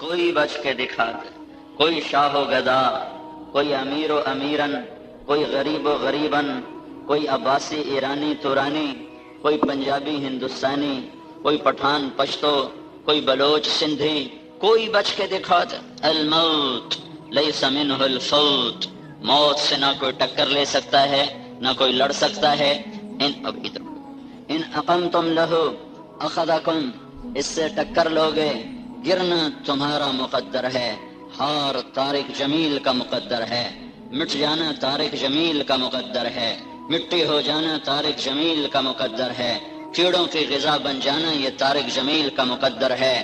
کوئی بچ کے دکھا دے، کوئی شاہ و گدا، کوئی امیر و امیرن، کوئی غریب و غریبن، کوئی عباسی ایرانی تورانی، کوئی پنجابی ہندوستانی، کوئی پٹھان پشتو، کوئی بلوچ سندھی، کوئی بچ کے دکھا دے۔ الموت لیس منہ الفوت، موت سے نہ کوئی ٹکر لے سکتا ہے نہ کوئی لڑ سکتا ہے۔ ان اقمتم لہو اخذکم، اس سے ٹکر لوگے، گرنا تمہارا مقدر ہے، ہار طارق جمیل کا مقدر ہے، مٹ جانا طارق جمیل کا مقدر ہے، مٹی ہو جانا طارق جمیل کا مقدر ہے، کیڑوں کی غذا بن جانا یہ طارق جمیل کا مقدر ہے،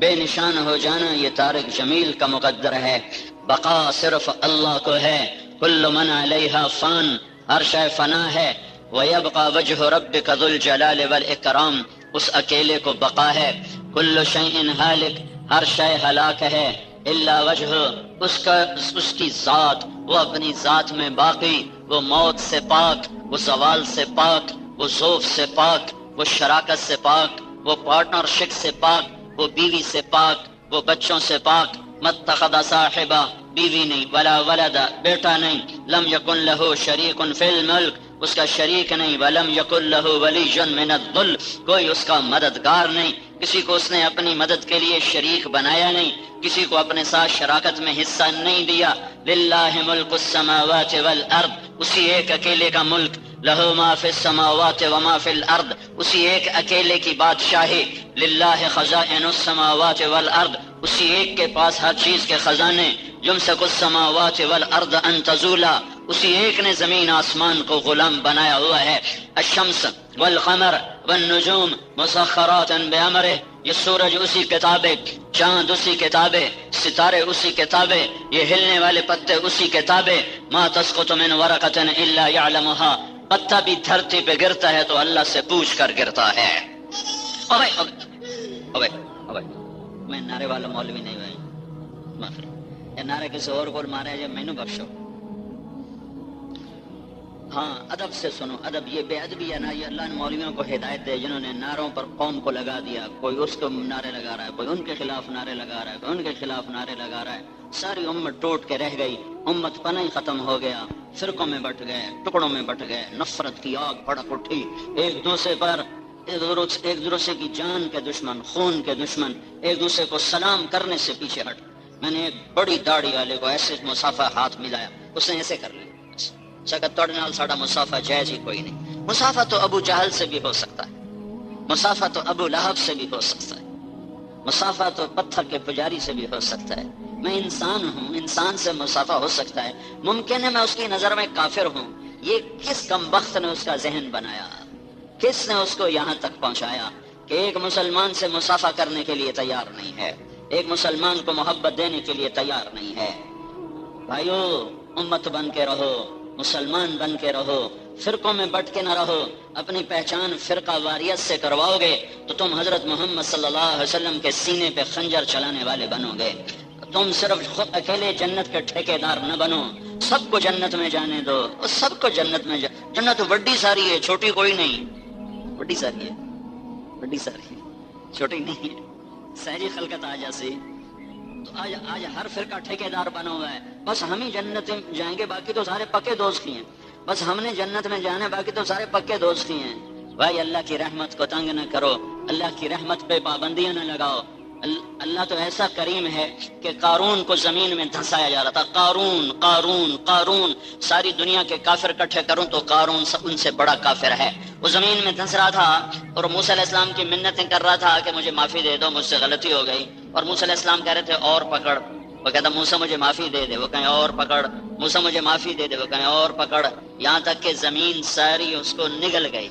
بے نشان ہو جانا یہ طارق جمیل کا مقدر ہے۔ بقا صرف اللہ کو ہے، کل من علیہا فان، ہر شے فنا ہے، وَيَبْقَى وَجْهُ رَبِّكَ ذُو الْجَلَالِ وَالْإِكْرَامِ، اس اکیلے کو بقا ہے۔ کل شیء ہالک، ہر شے ہلاک ہے، الا وجہ، اس کی ذات، وہ اپنی ذات میں باقی، وہ موت سے پاک، وہ زوال سے پاک، وہ ذوف سے پاک، وہ شراکت سے پاک، وہ پارٹنرشپ سے پاک، وہ بیوی سے پاک، وہ بچوں سے پاک۔ متخذ صاحبہ، بیوی نہیں، ولا ولد، بیٹا نہیں، لم یکن لہ شریک فی الملک، اس کا شریک نہیں، ولم یکن لہ ولی من الذل، کوئی اس کا مددگار نہیں، کسی کو اس نے اپنی مدد کے لیے شریک بنایا نہیں، کسی کو اپنے ساتھ شراکت میں حصہ نہیں دیا۔ للہ ملک السماوات والارض، اسی ایک اکیلے کا ملک، لہ ما فی السماوات وما فی الارض، اسی ایک اکیلے کی بادشاہی، للہ خزائن السماوات والارض، اسی ایک کے پاس ہر چیز کے خزانے، یمسک السماوات والارض ان تزولا، اسی ایک نے زمین آسمان کو غلام بنایا ہوا ہے۔ الشمس والقمر والنجوم مسخرات بامرہ، یہ سورج اسی کتابے، چاند اسی کتابے، ستارے اسی کتابے، یہ ہلنے والے پتے اسی کتابے۔ ما تسقط من ورقۃ الا یعلمها، پتا بھی دھرتی پہ گرتا ہے تو اللہ سے پوچھ کر گرتا ہے۔ میں نعرے والا مولوی نہیں ہوئے، یہ نعرے کسی اور کو مارے جائے مینوں بخشو۔ ہاں ادب سے سنو، ادب، یہ بے ادبی ہے نا، یہ اللہ نے مولویوں کو ہدایت دے جنہوں نے نعروں پر قوم کو لگا دیا، کوئی اس کو نعرے لگا رہا ہے، کوئی ان کے خلاف نعرے لگا رہا ہے، کوئی ان کے خلاف نعرے لگا رہا ہے، ساری امت ٹوٹ کے رہ گئی، امت پناہ ہی ختم ہو گیا، فرقوں میں بٹ گئے، ٹکڑوں میں بٹ گئے، نفرت کی آگ بھڑک اٹھی، ایک دوسرے پر، ایک دوسرے کی جان کے دشمن، خون کے دشمن، ایک دوسرے کو سلام کرنے سے پیچھے ہٹ۔ میں نے ایک بڑی داڑھی والے کو ایسے مسافہ ہاتھ ملایا، اس نے ایسے کر لیا، شکت توڑنے نال ساڑا مسافہ جائز ہی کوئی نہیں۔ مسافہ تو ابو جہل سے بھی ہو سکتا ہے، مسافہ تو ابو لہب سے بھی ہو سکتا ہے، مسافہ تو پتھر کے پجاری سے بھی ہو سکتا ہے۔ میں انسان ہوں، انسان سے مسافہ ہو سکتا ہے، ممکن ہے میں اس کی نظر میں کافر ہوں۔ یہ کس کمبخت نے اس کا ذہن بنایا، کس نے اس کو یہاں تک پہنچایا کہ ایک مسلمان سے مسافہ کرنے کے لیے تیار نہیں ہے، ایک مسلمان کو محبت دینے کے لیے تیار نہیں ہے۔ بھائیو، امت بن کے رہو، مسلمان بن کے رہو، فرقوں میں بٹ کے نہ رہو۔ اپنی پہچان فرقہ واریت سے کرواؤ گے تو تم حضرت محمد صلی اللہ علیہ وسلم کے سینے پہ خنجر چلانے والے بنو گے۔ تم صرف خود اکیلے جنت کے ٹھیکیدار نہ بنو، سب کو جنت میں جانے دو، اور سب کو جنت میں جنت بڑی ساری ہے، چھوٹی کوئی نہیں، بڑی ساری ہے، بڑی ساری ہے، چھوٹی نہیں ہے۔ سہجی خلقت آ جاسی تو آج ہر فرقہ ٹھیکیدار بنا ہوا ہے، بس ہم ہی جنت میں جائیں گے، باقی تو سارے پکے دوست ہی ہیں، بس ہم نے جنت میں جانا ہے، باقی تو سارے پکے دوست ہی ہیں۔ بھائی اللہ کی رحمت کو تنگ نہ کرو، اللہ کی رحمت پہ پابندیاں نہ لگاؤ۔ اللہ تو ایسا کریم ہے کہ قارون کو زمین میں دھنسایا جا رہا تھا، قارون قارون قارون، ساری دنیا کے کافر اکٹھے کروں تو قارون ان سے بڑا کافر ہے۔ وہ زمین میں دھنس رہا تھا اور موسیٰ علیہ السلام کی منتیں کر رہا تھا کہ مجھے معافی دے دو، مجھ سے غلطی ہو گئی، اور موسیٰ علیہ السلام کہہ رہے تھے اور پکڑ، وہ کہتا موسیٰ مجھے معافی دے دے، وہ کہیں اور پکڑ، موسیٰ مجھے معافی دے دے، وہ کہیں اور پکڑ، یہاں تک کہ زمین ساری اس کو نگل گئی۔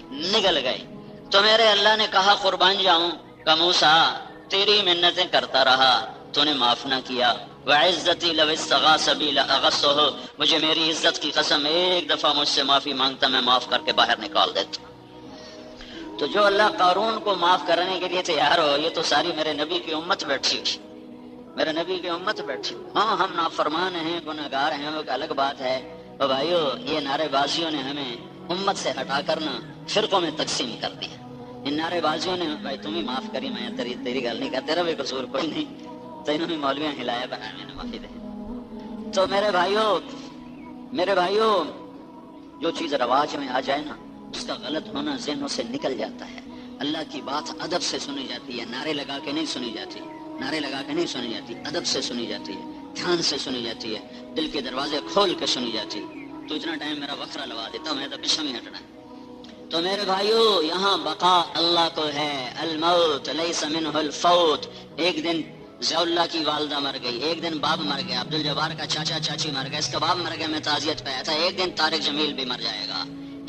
تو میرے اللہ نے کہا قربان جاؤں کہ موسیٰ تیری منتیں کرتا رہا، تو نے معاف نہ کیا، وعزتی لو استغاث بی لاغثہ، مجھے میری عزت کی قسم ایک دفعہ مجھ سے معافی مانگتا، میں معاف کر کے باہر نکال دیتا۔ تو جو اللہ قارون کو معاف کرنے کے لیے تیار ہو، یہ تو ساری میرے نبی کی امت بیٹھی، میرے نبی کی امت بیٹھی۔ ہاں ہم نافرمان ہیں، گناہگار ہیں، وہ ایک الگ بات ہے۔ اور بھائیو، یہ نعرے بازیوں نے ہمیں امت سے ہٹا کرنا فرقوں میں تقسیم کر دیا۔ ان نعرے بازیوں نے، بھائی تم ہی معاف کری، میں تیری گل نہیں کر، تیرا بھی قصور کوئی نہیں، تو انہوں نے مولویاں ہلایا بنا میں نے معافی دے. تو میرے بھائیوں جو چیز رواج میں آ جائے نا اس کا غلط ہونا ذہنوں سے نکل جاتا ہے. اللہ کی بات ادب سے سنی جاتی ہے, نعرے لگا کے نہیں سنی جاتی, نعرے لگا کے نہیں سنی جاتی, ادب سے سنی جاتی ہے, دھیان سے سنی جاتی ہے, دل کے دروازے کھول کے سنی جاتی. تو اتنا ٹائم میرا وقفہ لگا دیتا ہوں, میں تو پیچھے میں ہٹنا ہے. تو میرے بھائیوں یہاں بقا اللہ کو ہے. الموت لیس منہ الفوت. ایک دن ضیاء اللہ کی والدہ مر گئی, ایک دن باپ مر گیا, عبد الجبار کا چاچا چاچی مر گئے, اس کا باپ مر گیا, میں تعزیت پہ آیا تھا. ایک دن طارق جمیل بھی مر جائے گا,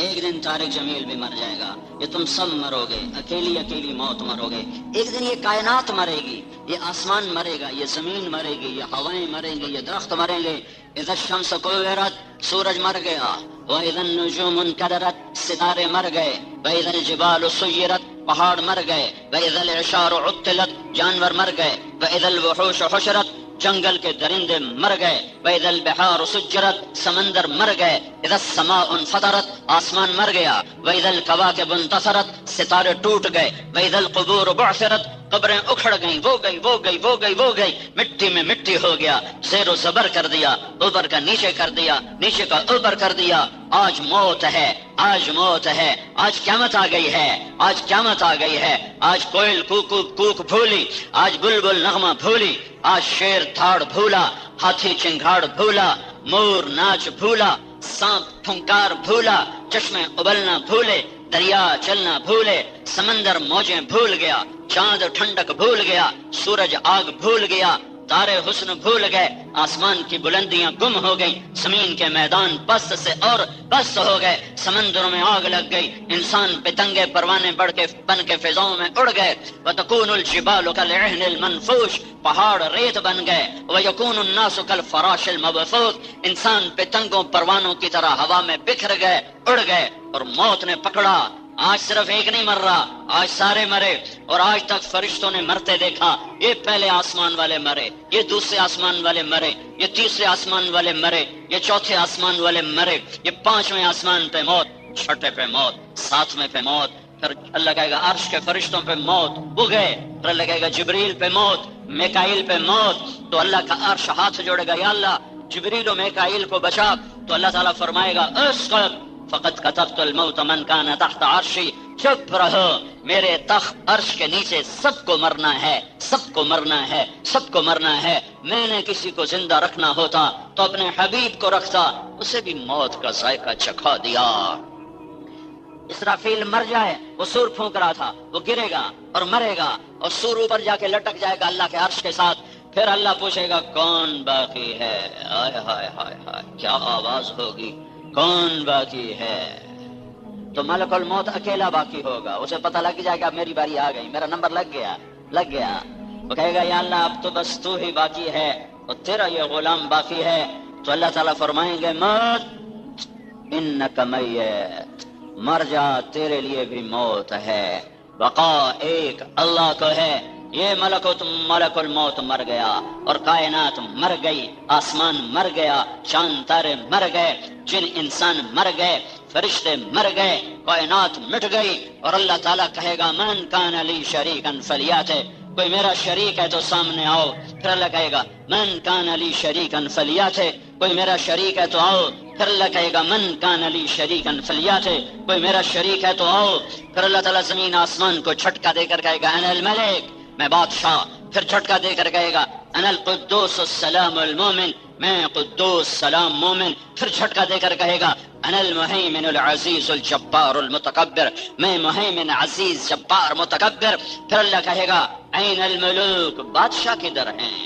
ایک دن طارق جمیل بھی مر جائے گا. یہ تم سب مرو گے, اکیلی اکیلی موت مرو گے. ایک دن یہ کائنات مرے گی, یہ آسمان مرے گا, یہ زمین مرے گی, یہ ہوائیں مریں گی, یہ درخت مریں گے. اذا الشمس کورت, سورج مر گیا. وَإِذَا النُّجُومُ انْكَدَرَتْ, ستارے مر گئے. وَإِذَا الْجِبَالُ سُيِّرَتْ, پہاڑ مر گئے. وَإِذَا الْعِشَارُ عُطِّلَتْ, جانور مر گئے. وَإِذَا الْوُحُوشُ حُشِرَتْ, جنگل کے درندے مر گئے. وَإِذَا الْبِحَارُ سُجِّرَتْ, سمندر مر گئے. اِذَا السَّمَاءُ انْفَطَرَتْ, آسمان مر گیا. وَإِذَا الْكَوَاكِبُ انْتَثَرَتْ, ستارے ٹوٹ گئے. وَإِذَا الْقُبُورُ بُعْثِرَتْ, قبریں اکھڑ گئیں, وہ گئی, مٹی میں مٹی ہو گیا. زیر و زبر کر دیا, اوپر کا نیچے کر دیا, نیچے کا اوپر کر دیا. آج موت ہے, آج موت ہے, آج قیامت آ گئی ہے, آج قیامت آ گئی ہے. آج کوئل کوک بھولی, آج بلبل نغمہ بھولی, آج شیر دھاڑ بھولا, ہاتھی چنگھاڑ بھولا, مور ناچ بھولا, سانپ پھنکار بھولا, چشمے ابلنا بھولے, دریا چلنا بھولے, سمندر موجیں بھول گیا, چاند ٹھنڈک بھول گیا, سورج آگ بھول گیا, تارے حسن بھول گئے, آسمان کی بلندیاں گم ہو گئی, زمین کے میدان پست سے اور پست ہو گئے, سمندروں میں آگ لگ گئی, انسان پتنگے پروانے بن کے فضاؤں میں اڑ گئے. وَتَكُونُ الْجِبَالُ كَالْعِهْنِ الْمَنْفُوشِ, پہاڑ ریت بن گئے. وَيَكُونُ النَّاسُ كَالْفَرَاشِ الْمَبْثُوثِ, انسان پتنگوں پروانوں کی طرح ہوا میں بکھر گئے, اڑ گئے, اور موت نے پکڑا. آج صرف ایک نہیں مر رہا, آج سارے مرے. اور آج تک فرشتوں نے مرتے دیکھا. یہ پہلے آسمان والے مرے, یہ دوسرے آسمان والے مرے, یہ تیسرے آسمان والے مرے, یہ چوتھے آسمان والے مرے, یہ پانچویں آسمان پہ موت, چھٹے پہ موت, ساتویں پہ موت. پھر اللہ کہے گا عرش کے فرشتوں پہ موت, وہ گئے. پھر اللہ کہے گا جبریل پہ موت, میکائیل پہ موت. تو اللہ کا عرش ہاتھ جوڑے گا, یا اللہ جبریل و میکائیل کو بچا. تو اللہ تعالیٰ فرمائے گا اسقط فقد كتبت الموت من كان تحت عرشی, چپ رہو, میرے تخت عرش کے نیچے سب کو مرنا ہے, سب کو مرنا ہے, سب کو مرنا ہے. میں نے کسی کو زندہ رکھنا ہوتا تو اپنے حبیب کو رکھتا, اسے بھی موت کا ذائقہ چکھا دیا. اسرافیل مر جائے, وہ سور پھونک رہا تھا, وہ گرے گا اور مرے گا, اور سور اوپر جا کے لٹک جائے گا اللہ کے عرش کے ساتھ. پھر اللہ پوچھے گا کون باقی ہے, ہائے ہائے ہائے ہائے, کیا آواز ہوگی, کون باقی ہے. تو ملک الموت اکیلا باقی ہوگا, اسے پتہ لگ جائے گا میری باری آ گئی, میرا نمبر لگ گیا. وہ کہے گا یا اللہ اب تو بس تو ہی باقی ہے اور تیرا یہ غلام باقی ہے. تو اللہ تعالیٰ فرمائیں گے موت انک میت, مر جا, تیرے لیے بھی موت ہے. بقا ایک اللہ کو ہے. یہ ملک الموت مر گیا اور کائنات مر گئی, آسمان مر گیا, چاند تارے مر گئے, جن انسان مر گئے, فرشتے مر گئے, کائنات مٹ گئی. اور اللہ تعالیٰ کہے گا من کان لی شریکا فلیات, کوئی میرا شریک ہے تو سامنے آؤ. پھر اللہ کہے گا من کان لی شریکا فلیات, کوئی میرا شریک ہے تو آؤ. پھر اللہ کہے گا من کان لی شریکا فلیات, کوئی میرا شریک ہے تو آؤ. پھر اللہ تعالیٰ زمین آسمان کو جھٹکا دے کر کہے گا انا الملک, میں بادشاہ. پھر جھٹکا دے کر کہے گا انا القدوس السلام المومن, میں قدوس سلام مومن. پھر جھٹکا دے کر کہے گا انا المہیمن العزیز الجبار المتکبر, میں مہیمن عزیز جبار متکبر. پھر اللہ کہے گا این الملوک, بادشاہ کدھر ہیں,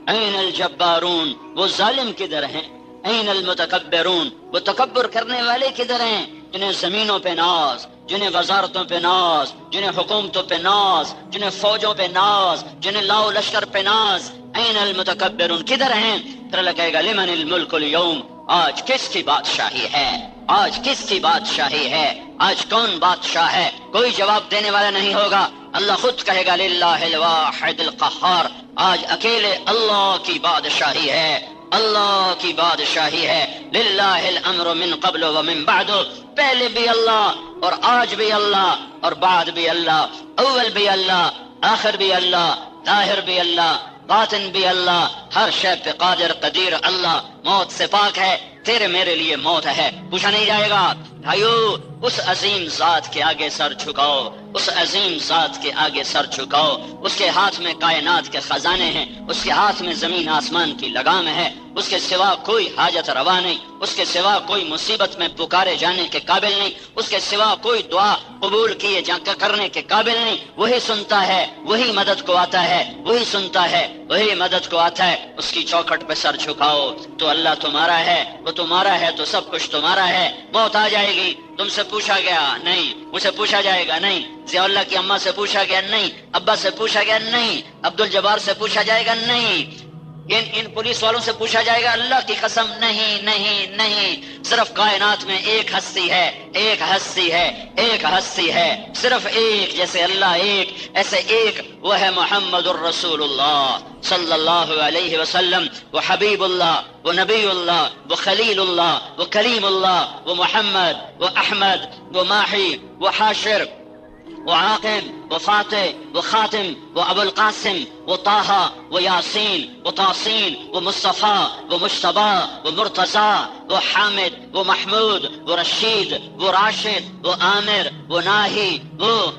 این الجبارون, وہ ظالم کدھر ہیں, این المتکبرون, وہ تکبر کرنے والے کدھر ہیں, جنہیں زمینوں پہ ناز, جنہیں وزارتوں پہ ناز, جنہیں حکومتوں پہ ناز, جنہیں فوجوں پہ ناز, جنہیں لاؤ لشکر پہ ناز. این المتکبرون, کدھر ہیں. پھر اللہ کہے گا لمن الملک اليوم, آج کس کی بادشاہی ہے, آج کس کی بادشاہی ہے, آج کون بادشاہ ہے. کوئی جواب دینے والا نہیں ہوگا. اللہ خود کہے گا للہ الواحد القہار, آج اکیلے اللہ کی بادشاہی ہے, اللہ کی بادشاہی ہے. للہ الامر من قبل ومن بعد, پہلے بھی اللہ اور آج بھی اللہ اور بعد بھی اللہ, اول بھی اللہ, آخر بھی اللہ, ظاہر بھی اللہ, باطن بھی اللہ، ہر شے پہ قادر قدیر اللہ، موت سے پاک ہے، تیرے میرے لیے موت ہے، پوچھا نہیں جائے گا۔ بھائیو اس عظیم ذات کے آگے سر جھکاؤ، اس عظیم ذات کے آگے سر جھکاؤ، اس کے ہاتھ میں کائنات کے خزانے ہیں، اس کے ہاتھ میں زمین آسمان کی لگام ہے، اس کے سوا کوئی حاجت روا نہیں، اس کے سوا کوئی مصیبت میں پکارے جانے کے قابل نہیں، اس کے سوا کوئی دعا قبول کیے کرنے کے قابل نہیں۔ وہی سنتا ہے، وہی مدد کو آتا ہے، وہی سنتا ہے، وہی مدد کو آتا ہے۔ اس کی چوکھٹ پہ سر جھکاؤ تو اللہ تمہارا ہے، وہ تمہارا ہے تو سب کچھ تمہارا ہے۔ موت آ جائے گی، تم سے پوچھا گیا نہیں، مجھے پوچھا جائے گا نہیں، ضیاء اللہ کی اماں سے پوچھا گیا نہیں، ابا سے پوچھا گیا نہیں، عبد الجبار سے پوچھا جائے گا نہیں، ان پولیس والوں سے پوچھا جائے گا، اللہ کی قسم نہیں نہیں نہیں۔ صرف کائنات میں ایک ہستی ہے، ایک ہستی ہے، ایک ہستی ہے، صرف ایک، جیسے اللہ ایک ایسے ایک، وہ ہے محمد الرسول اللہ صلی اللہ علیہ وسلم۔ وہ حبیب اللہ، وہ نبی اللہ، وہ خلیل اللہ، وہ کلیم اللہ، وہ محمد، وہ احمد، وہ ماحی، وہ حاشر، وہ عاقب، وہ فاتح، وہ خاتم، وہ ابو القاسم، وہ طه، وہ یاسین، وہ طاسین، وہ مصطفیٰ، وہ مجتبیٰ، وہ مرتضیٰ، وہ حامد، وہ محمود، وہ رشید، وہ راشد، وہ عامر، وہ ناہی، وہ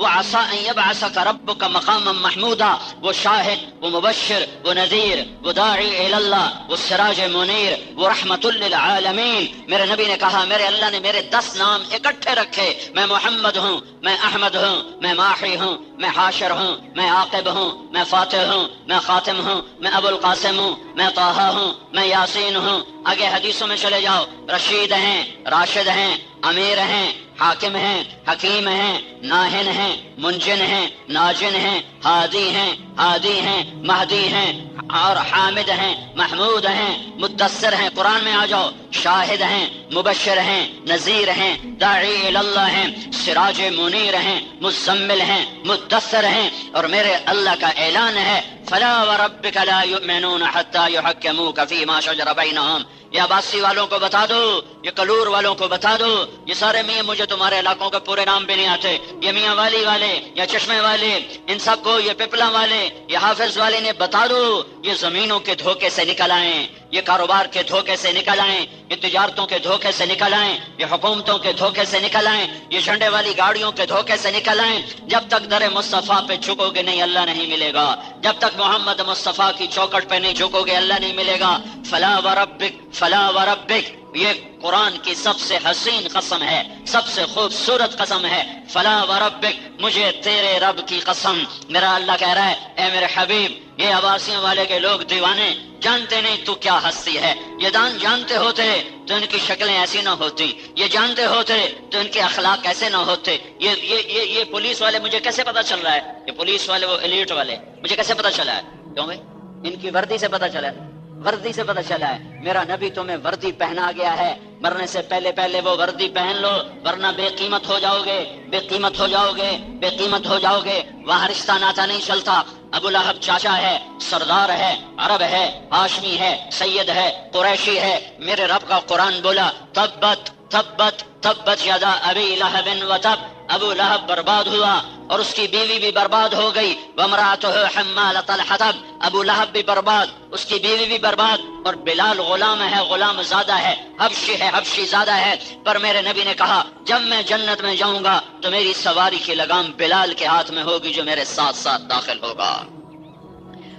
عسى ان يبعثك ربك مقاما محمودا، وہ شاہد، وہ مبشر، وہ نذیر، وہ داعی الی اللہ، وہ سراج منیر، وہ رحمت للعالمین۔ میرے نبی نے کہا میرے اللہ نے میرے 10 نام اکٹھے رکھے، میں محمد ہوں، میں احمد ہوں، میں ماحی ہوں، میں حاشر ہوں، میں عاقب ہوں، میں فاتح ہوں، میں خاتم ہوں، میں ابو القاسم ہوں، میں طه ہوں، میں یاسین ہوں۔ آگے حدیثوں میں چلے جاؤ، رشید ہیں، راشد ہیں، امیر ہیں، حاکم ہیں، حکیم ہیں، ناہن ہیں، منجن ہیں، ناجن ہیں، ہادی ہیں، ہادی ہیں، مہدی ہیں، اور حامد ہیں، محمود ہیں، مدثر ہیں، قرآن میں آ جاؤ، شاہد ہیں، مبشر ہیں، نذیر ہیں، داعی الی اللہ ہیں، سراج منیر ہیں، مزمل ہیں، مدثر ہیں۔ اور میرے اللہ کا اعلان ہے، فلا وربک لا یؤمنون حتی یحکموک فیما شجر بینہم۔ یہ عباسی والوں کو بتا دو، یہ کلور والوں کو بتا دو، یہ سارے میاں، مجھے تمہارے علاقوں کے پورے نام بھی نہیں آتے، یہ میاں والی والے یا چشمے والے، ان سب کو، یہ پپلا والے، یہ حافظ والے نے بتا دو، یہ زمینوں کے دھوکے سے نکل آئیں، یہ کاروبار کے دھوکے سے نکل آئیں، یہ تجارتوں کے دھوکے سے نکل آئیں، یہ حکومتوں کے دھوکے سے نکل آئیں، یہ جھنڈے والی گاڑیوں کے دھوکے سے نکل آئیں۔ جب تک در مصطفیٰ پہ جھکو گے نہیں، اللہ نہیں ملے گا۔ جب تک محمد مصطفیٰ کی چوکٹ پہ نہیں جھکو گے، اللہ نہیں ملے گا۔ فلا وربک، فلا وربک، یہ قرآن کی سب سے حسین قسم ہے، سب سے خوبصورت قسم ہے۔ فلا وربک، مجھے تیرے رب کی قسم۔ میرا اللہ کہہ رہا ہے، اے میرے حبیب، یہ عباسیوں والے کے لوگ دیوانے جانتے نہیں تو کیا ہستی ہے، یہ جانتے ہوتے تو ان کی شکلیں ایسی نہ ہوتی، یہ جانتے ہوتے تو ان کے اخلاق ایسے نہ ہوتے۔ یہ پولیس والے مجھے کیسے پتا چل رہا ہے، یہ پولیس والے، وہ ایلیٹ والے، مجھے کیسے پتا چلا ہے؟ کیوں بھائی؟ ان کی وردی سے پتا چلا ہے، وردی سے پتا چلا ہے۔ میرا نبی تمہیں وردی پہنا گیا ہے، مرنے سے پہلے پہلے وہ وردی پہن لو، ورنہ بے قیمت ہو جاؤ گے، بے قیمت ہو جاؤ گے، بے قیمت ہو جاؤ گے۔ وہاں رشتہ ناتا نہیں چلتا۔ ابو لہب چاچا ہے، سردار ہے، عرب ہے، ہاشمی ہے، سید ہے، قریشی ہے۔ میرے رب کا قرآن بولا، تبت تبت تبت یدا ابی لہب وتب، ابو لہب برباد ہوا اور اس کی بیوی بھی برباد ہو گئی۔ وامرأتہ حمالۃ الحطب، ابو لہب بھی برباد، اس کی بیوی بھی برباد۔ اور بلال غلام ہے، غلام زادہ ہے، حبشی ہے، حبشی زادہ ہے۔ پر میرے نبی نے کہا جب میں جنت میں جاؤں گا تو میری سواری کی لگام بلال کے ہاتھ میں ہوگی جو میرے ساتھ ساتھ داخل ہوگا۔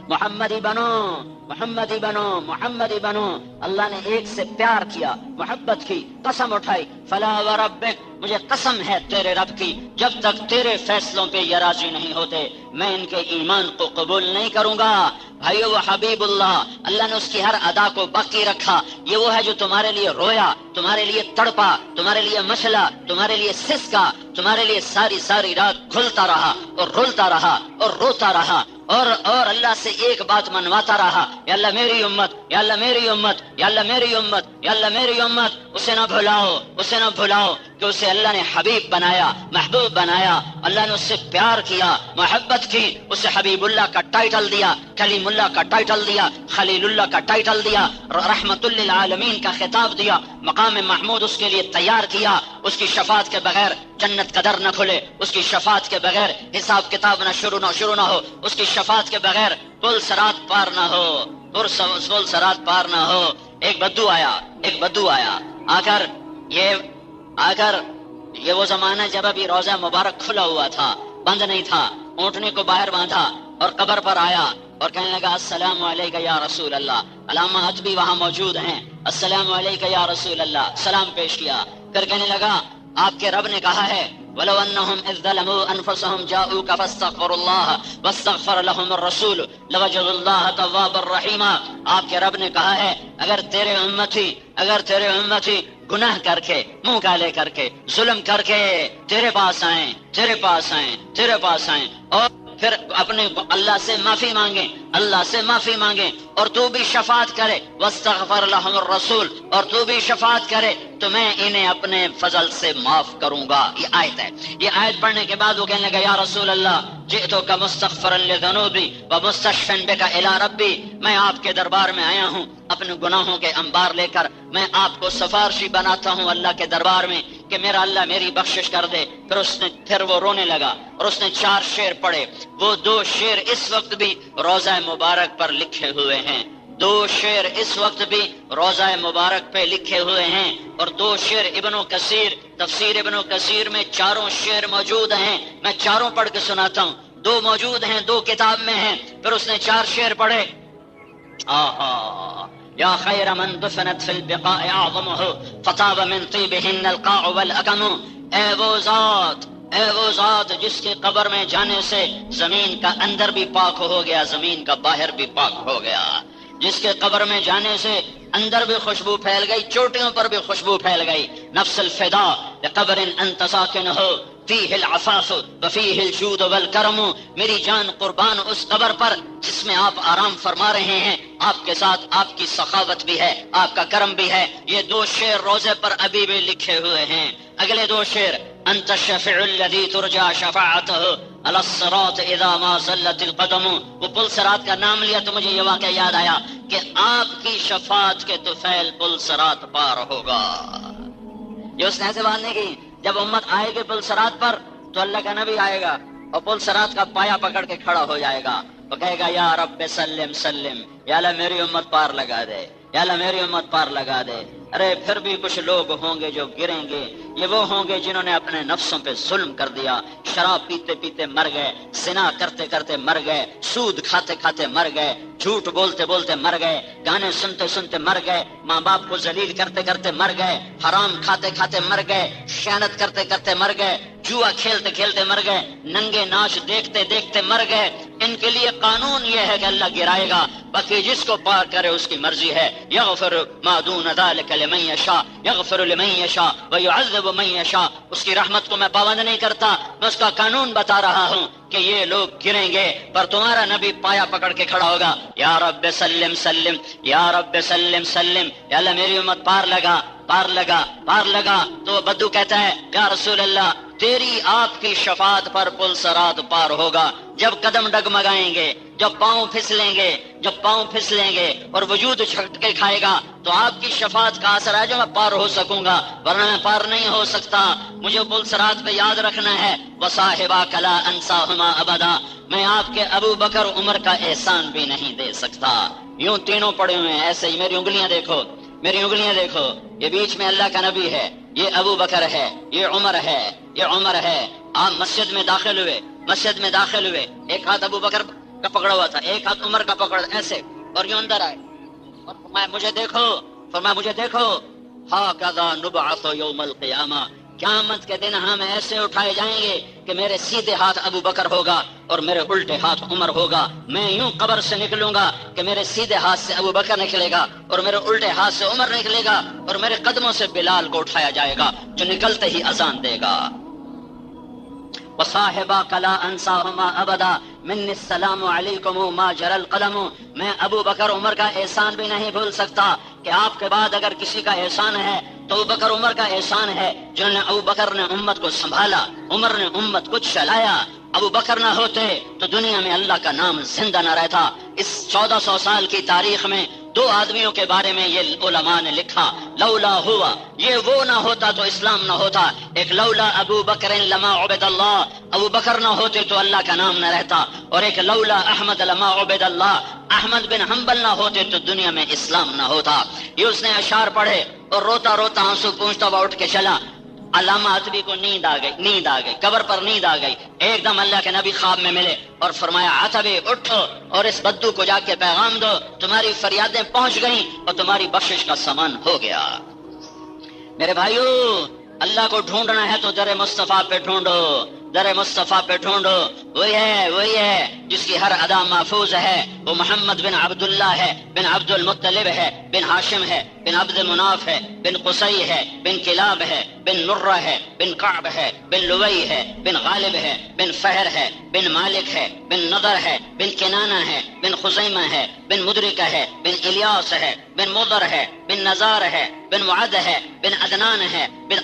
محمدی بنو، محمدی بنو، محمدی بنو۔ اللہ نے ایک سے پیار کیا، محبت کی، قسم اٹھائی، فلا وربک، مجھے قسم ہے تیرے رب کی، جب تک تیرے فیصلوں پہ یہ راضی نہیں ہوتے میں ان کے ایمان کو قبول نہیں کروں گا۔ بھائیو، وہ حبیب اللہ، اللہ نے اس کی ہر ادا کو باقی رکھا۔ یہ وہ ہے جو تمہارے لیے رویا، تمہارے لیے تڑپا، تمہارے لیے مچلا، تمہارے لیے سسکا، تمہارے لیے ساری ساری رات کھلتا رہا اور رولتا رہا اور روتا رہا اور اللہ سے ایک بات منواتا رہا، یا اللہ میری امت، یا اللہ میری امت، یا اللہ میری امت، یا اللہ میری امت، اسے نہ بھلاؤ، اسے نہ بھلاؤ۔ کہ اسے اللہ نے حبیب بنایا، محبوب بنایا، اللہ نے اس سے پیار کیا، محبت کی، اسے حبیب اللہ کا ٹائٹل دیا، کلیم اللہ کا ٹائٹل دیا، خلیل اللہ کا ٹائٹل دیا، رحمت للعالمین کا خطاب دیا، مقام محمود اس کے لیے تیار کیا۔ اس کی شفاعت کے بغیر جنت کا در نہ کھلے، اس کی شفاعت کے بغیر حساب کتاب نہ شروع نہ ہو، اس کی شفاعت کے بغیر پل صراط پار نہ ہو، پل صراط پار نہ ہو۔ ایک بدو آیا آ کر یہ وہ زمانہ جب ابھی روزہ مبارک کھلا ہوا تھا، بند نہیں تھا، اونٹنے کو باہر باندھا اور قبر پر آیا اور کہنے لگا السلام علیکہ یا رسول اللہ۔ علامات بھی وہاں موجود ہیں، السلام علیکہ یا رسول اللہ، سلام پیش کیا، پھر کہنے لگا آپ کے رب نے کہا ہے وَلَوْ أَنَّهُمْ إِذْ ظَلَمُوا أَنفُسَهُمْ جَاءُوكَ فَاسْتَغْفَرُوا اللَّهَ وَاسْتَغْفَرَ لَهُمُ الرَّسُولُ لَوَجَدُوا اللَّهَ تَوَّابًا رَحِيمًا۔ آپ کے رب نے کہا ہے اگر تیرے امتی گناہ کر کے، منہ کالے کر کے، ظلم کر کے تیرے پاس آئیں اور پھر اپنے اللہ سے معافی مانگیں اور تو بھی شفاعت کرے، واستغفر لهم الرسول، اور تو بھی شفاعت کرے تو میں انہیں اپنے فضل سے معاف کروں گا۔ یہ آیت ہے۔ یہ آیت پڑھنے کے بعد وہ کہنے لگا یا رسول اللہ جئتک مستغفرا لذنوبی ومستشفعا بک الی ربی، میں آپ کے دربار میں آیا ہوں اپنے گناہوں کے انبار لے کر، میں آپ کو سفارشی بناتا ہوں اللہ کے دربار میں کہ میرا اللہ میری بخشش کر دے۔ پھر وہ رونے لگا اور اس نے 4 شعر پڑھے۔ وہ 2 شعر اس وقت بھی روضہ مبارک پر لکھے ہوئے ہیں، 2 شعر اس وقت بھی روضہ مبارک پہ لکھے ہوئے ہیں، اور 2 شعر تفسیر ابن کثیر میں 4 شعر موجود ہیں۔ میں 4 پڑھ کے سناتا ہوں، 2 موجود ہیں، 2 کتاب میں ہیں۔ پھر اس نے 4 شعر پڑھے۔ یا خیر من دفنت فی البقاء اعظمہ فطاب من طیبہن القاع والاکم، اے وہ ذات جس کی قبر میں جانے سے زمین کا اندر بھی پاک ہو گیا، زمین کا باہر بھی پاک ہو گیا، جس کے قبر میں جانے سے اندر بھی خوشبو پھیل گئی، چوٹیوں پر بھی خوشبو پھیل گئی۔ نفس الفدا لقبر انت ساکن ہو فیہ العفاف وفیہ الجود والکرم، میری جان قربان اس قبر پر جس میں آپ آرام فرما رہے ہیں، آپ کے ساتھ آپ کی سخاوت بھی ہے، آپ کا کرم بھی ہے۔ یہ 2 شعر روزے پر ابھی بھی لکھے ہوئے ہیں۔ اگلے 2 شعر انت الشفیع الذی ترجى شفاعته علی الصراط اذا ما زلت القدم، وہ پل صراط کا نام لیا تو مجھے یہ واقعہ یاد آیا کہ آپ کی شفاعت کے طفیل پل صراط پار ہوگا۔ یہ اس نے ایسے بات نہیں کی، جب امت آئے گی پل صراط پر تو اللہ کا نبی آئے گا اور پل صراط کا پایا پکڑ کے کھڑا ہو جائے گا، وہ کہے گا یا رب سلم سلم، یا اللہ میری امت پار لگا دے، یا اللہ میری امت پار لگا دے۔ ارے پھر بھی کچھ لوگ ہوں گے جو گریں گے، یہ وہ ہوں گے جنہوں نے اپنے نفسوں پہ ظلم کر دیا، شراب پیتے پیتے مر گئے، زنا کرتے کرتے مر گئے، سود کھاتے کھاتے مر گئے، جھوٹ بولتے بولتے مر گئے، گانے سنتے سنتے مر گئے، ماں باپ کو ذلیل کرتے کرتے مر گئے، حرام کھاتے کھاتے مر گئے، خیانت کرتے کرتے مر گئے، جوا کھیلتے کھیلتے مر گئے، ننگے ناچ دیکھتے دیکھتے مر گئے۔ ان کے لیے قانون یہ ہے کہ اللہ گرائے گا، باقی جس کو پار کرے اس کی مرضی ہے۔ یغفر ما دون ذلک لمن یشاء، یغفر لمن یشاء ویعذب من یشاء، اس کی رحمت کو میں پابند نہیں کرتا، میں اس کا قانون بتا رہا ہوں کہ یہ لوگ گریں گے پر تمہارا نبی پایا پکڑ کے کھڑا ہوگا، یا رب سلم سلم، یا رب سلم سلم، یا اللہ میری امت پار لگا تو بدو کہتا ہے یا رسول اللہ تیری آپ کی شفاعت پر پل صراط پار ہوگا۔ جب قدم ڈگمگائیں گے، جب پاؤں پھسلیں گے اور وجود جھٹکے کھائے گا تو آپ کی شفاعت کا اثر ہے جو میں پار ہو سکوں گا، ورنہ میں پار نہیں ہو سکتا۔ مجھے پل صراط پہ یاد رکھنا ہے وصاحباک لا انساہما ابدا، میں آپ کے ابو بکر عمر کا احسان بھی نہیں دے سکتا۔ یوں تینوں پڑے ہوئے ہیں ایسے ہی، میری انگلیاں دیکھو، یہ بیچ میں اللہ کا نبی ہے، یہ ابو بکر ہے، یہ عمر ہے۔ آپ مسجد میں داخل ہوئے، ایک ہاتھ ابو بکر کا پکڑا ہوا تھا، ایک ہاتھ عمر کا پکڑا ایسے، اور یوں اندر آئے اور فرمایا مجھے دیکھو ہاکذا نبعث یوم القیامہ، قیامت کے دن ہم ایسے اٹھائے جائیں گے کہ میرے سیدھے ہاتھ ابو بکر ہوگا اور میرے الٹے ہاتھ عمر ہوگا، میں یوں قبر سے نکلوں گا کہ میرے سیدھے ہاتھ سے ابو بکر نکلے گا اور میرے الٹے ہاتھ سے عمر نکلے گا، اور میرے قدموں سے بلال کو اٹھایا جائے گا جو نکلتے ہی اذان دے گا۔ وصاحباک لا انساہما ابدا منی السلام علیکم ما جرى القلم، میں ابو بکر عمر کا احسان بھی نہیں بھول سکتا کہ آپ کے بعد اگر کسی کا احسان ہے تو ابو بکر عمر کا احسان ہے جنہوں نے ابو بکر نے امت کو سنبھالا، عمر نے امت کو چلایا۔ ابو بکر نہ ہوتے تو دنیا میں اللہ کا نام زندہ نہ رہتا۔ اس 1400 سال کی تاریخ میں دو آدمیوں کے بارے میں یہ علماء نے لکھا، لولا ہوا، یہ وہ نہ ہوتا تو اسلام نہ ہوتا۔ ایک لولا ابو بکر لما عبد اللہ، ابو بکر نہ ہوتے تو اللہ کا نام نہ رہتا، اور ایک لولا احمد لما عبد اللہ، احمد بن حنبل نہ ہوتے تو دنیا میں اسلام نہ ہوتا۔ یہ اس نے اشعار پڑھے اور روتا روتا آنسو پونچھتا ہوا اٹھ کے چلا۔ علامہ ادبی کو نیند آ گئی، قبر پر نیند آ گئی۔ ایک دم اللہ کے نبی خواب میں ملے اور فرمایا عتبی اٹھو اور اس بدو کو جا کے پیغام دو، تمہاری فریادیں پہنچ گئیں اور تمہاری بخشش کا سامان ہو گیا۔ میرے بھائیو، اللہ کو ڈھونڈنا ہے تو در مصطفیٰ پہ ڈھونڈو، در مصطفیٰ پہ ڈھونڈو۔ وہی ہے جس کی ہر ادا محفوظ ہے، وہ محمد بن عبداللہ ہے، بن عبد المطلب ہے، بن ہاشم ہے، بن عبد مناف ہے، بن قصی ہے، بن کلاب ہے، بن مرہ ہے، بن کعب ہے، بن لوی ہے، بن غالب ہے، بن فہر ہے، بن مالک ہے، بن نضر ہے، بن کنانہ ہے، بن خزیمہ ہے، بن مدرکہ ہے، بن الیاس ہے، بن مضر ہے، بن نزار ہے، بن معد ہے، بن عدنان ہے، بن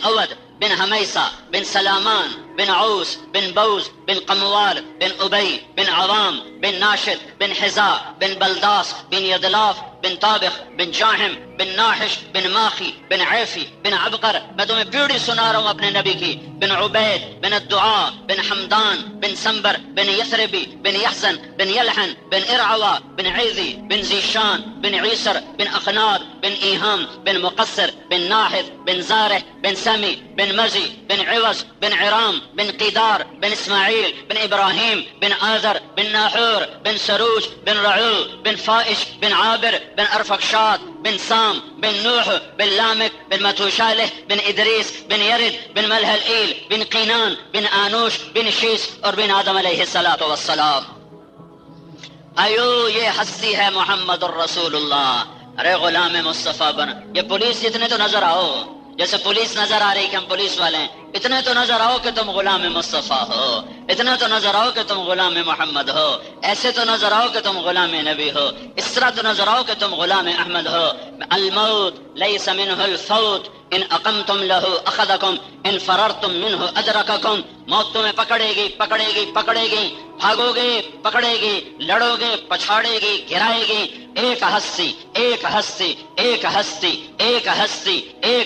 اود، بن حمیسہ، بن سلامان، بن عوس، بن بوز، بن قموال، بن ابی، بن عوام، بن ناشد، بن حزا، بن بلداس، بن یدلاف، بن طابخ، بن جاہم، بن ناحش، بن ماخی، بن عیفی، بن عبقر۔ میں تمہیں پیڑھی سنا رہا ہوں اپنے نبی کی۔ بن عبید، بن الدعاء، بن حمدان، بن سنبر، بن یثربی، بن یحزن، بن یلحن، بن ارعوا، بن عیزی، بن زیشان، بن عیسر، بن اخناد، بن ایہام، بن مقصر، بن ناحد، بن زارح، بن سمی، بن مزی، بن عوض، بن عرام، بن قیدار، بن اسماعیل، بن ابراہیم، بن آذر، بن ناحور، بن سروج، بن رعو، بن فائش، بن عابر، بن ارفخشاد، بن سام، بن نوح، بن لامک، بن متوشالح، بن ادریس، بن یرد، بن ملحلئیل، بن قینان، بن آنوش، بن شیس اور بن آدم علیہ السلام۔ ایو یہ ہستی ہے محمد الرسول اللہ۔ ارے غلام مصطفیٰ بنا، یہ پولیس اتنے تو نظر آؤ، جیسے پولیس نظر آ رہی کہ ہم پولیس والے ہیں، اتنے تو نظر آؤ کہ تم غلام مصطفیٰ ہو، اتنے تو نظر آؤ کہ تم غلام محمد ہو، ایسے تو نظر آؤ کہ تم غلام نبی ہو، اس طرح تو نظر آؤ کہ تم غلام احمد ہو۔ الموت لیس منہ الفوت ان اقمتم لہ اخذکم ان فررتم منہ ادرککم۔ موت تمہیں پکڑے گی، پکڑے گی، بھاگو گے پکڑے گی، لڑو گے پچھاڑے گی، گرائے گی۔ ایک